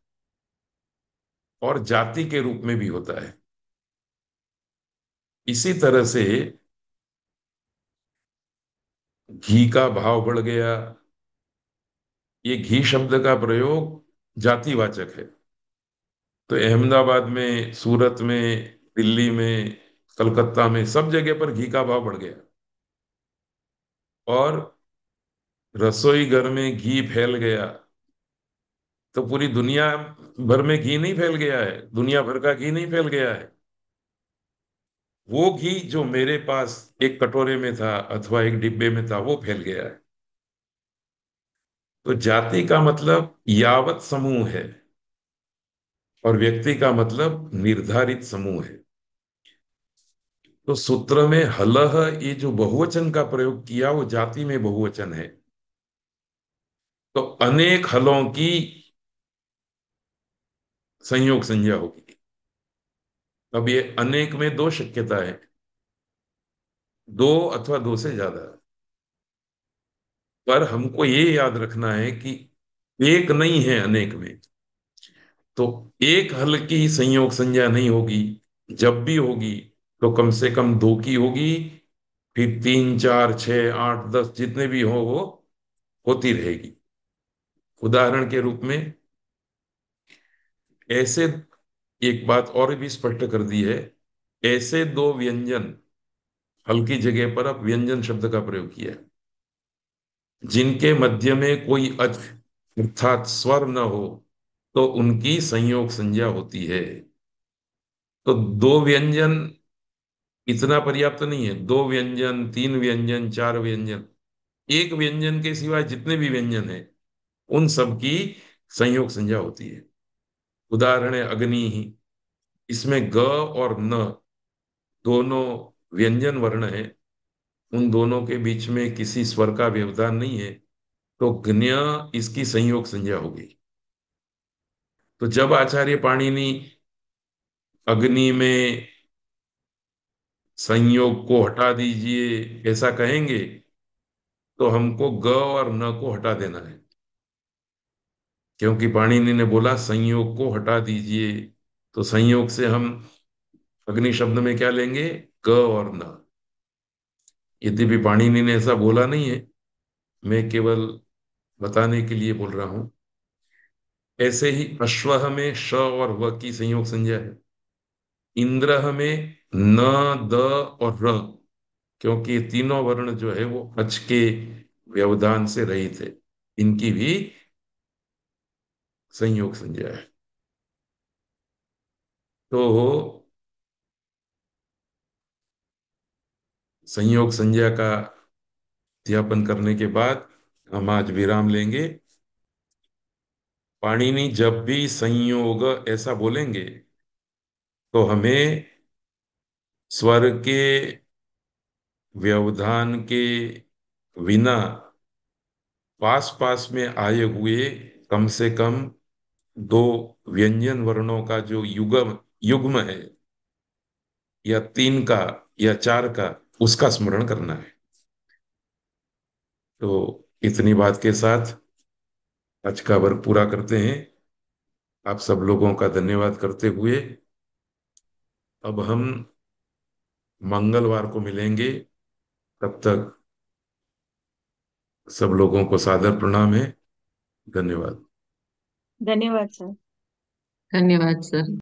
और जाति के रूप में भी होता है। इसी तरह से घी का भाव बढ़ गया, ये घी शब्द का प्रयोग जातिवाचक है। तो अहमदाबाद में, सूरत में, दिल्ली में, कलकत्ता में, सब जगह पर घी का भाव बढ़ गया। और रसोई घर में घी फैल गया तो पूरी दुनिया भर में घी नहीं फैल गया है, दुनिया भर का घी नहीं फैल गया है। वो घी जो मेरे पास एक कटोरे में था अथवा एक डिब्बे में था, वो फैल गया है। तो जाति का मतलब यावत समूह है और व्यक्ति का मतलब निर्धारित समूह है। तो सूत्र में हलह, ये जो बहुवचन का प्रयोग किया वो जाति में बहुवचन है। तो अनेक हलों की संयोग संज्ञा होगी। अब ये अनेक में दो शक्यता है, दो अथवा दो से ज्यादा। पर हमको ये याद रखना है कि एक नहीं है अनेक में। तो एक हल की संयोग संज्ञा नहीं होगी, जब भी होगी तो कम से कम दो की होगी, फिर तीन, चार, छह, आठ, दस, जितने भी हो वो होती रहेगी। उदाहरण के रूप में ऐसे, एक बात और भी स्पष्ट कर दी है, ऐसे दो व्यंजन, हल की जगह पर अब व्यंजन शब्द का प्रयोग किया है, जिनके मध्य में कोई अच अर्थात स्वर न हो तो उनकी संयोग संज्ञा होती है। तो दो व्यंजन इतना पर्याप्त नहीं है, दो व्यंजन, तीन व्यंजन, चार व्यंजन, एक व्यंजन के सिवाय जितने भी व्यंजन हैं उन सब की संयोग संज्ञा होती है। उदाहरण है अग्नि ही, इसमें ग और न दोनों व्यंजन वर्ण है, उन दोनों के बीच में किसी स्वर का व्यवधान नहीं है, तो ज्ञ इसकी संयोग संज्ञा होगी। तो जब आचार्य पाणिनि अग्नि में संयोग को हटा दीजिए ऐसा कहेंगे, तो हमको ग और न को हटा देना है, क्योंकि पाणिनि ने बोला संयोग को हटा दीजिए। तो संयोग से हम अग्नि शब्द में क्या लेंगे? ग और न। यद्यपि पाणिनि ने ऐसा बोला नहीं है, मैं केवल बताने के लिए बोल रहा हूं। ऐसे ही अश्वह में श और व की संयोग संज्ञा है। इंद्र में न, द और र, क्योंकि ये तीनों वर्ण जो है वो अच के व्यवधान से रहित है, इनकी भी संयोग संज्ञा है। तो संयोग संज्ञा का अध्यापन करने के बाद हम आज विराम लेंगे। पाणिनि जब भी संयोग ऐसा बोलेंगे तो हमें स्वर के व्यवधान के बिना पास पास में आए हुए कम से कम दो व्यंजन वर्णों का जो युग्म युग्म है, या तीन का या चार का, उसका स्मरण करना है। तो इतनी बात के साथ आज का वर्ग पूरा करते हैं। आप सब लोगों का धन्यवाद करते हुए अब हम मंगलवार को मिलेंगे। तब तक सब लोगों को सादर प्रणाम है। धन्यवाद। धन्यवाद सर। धन्यवाद सर।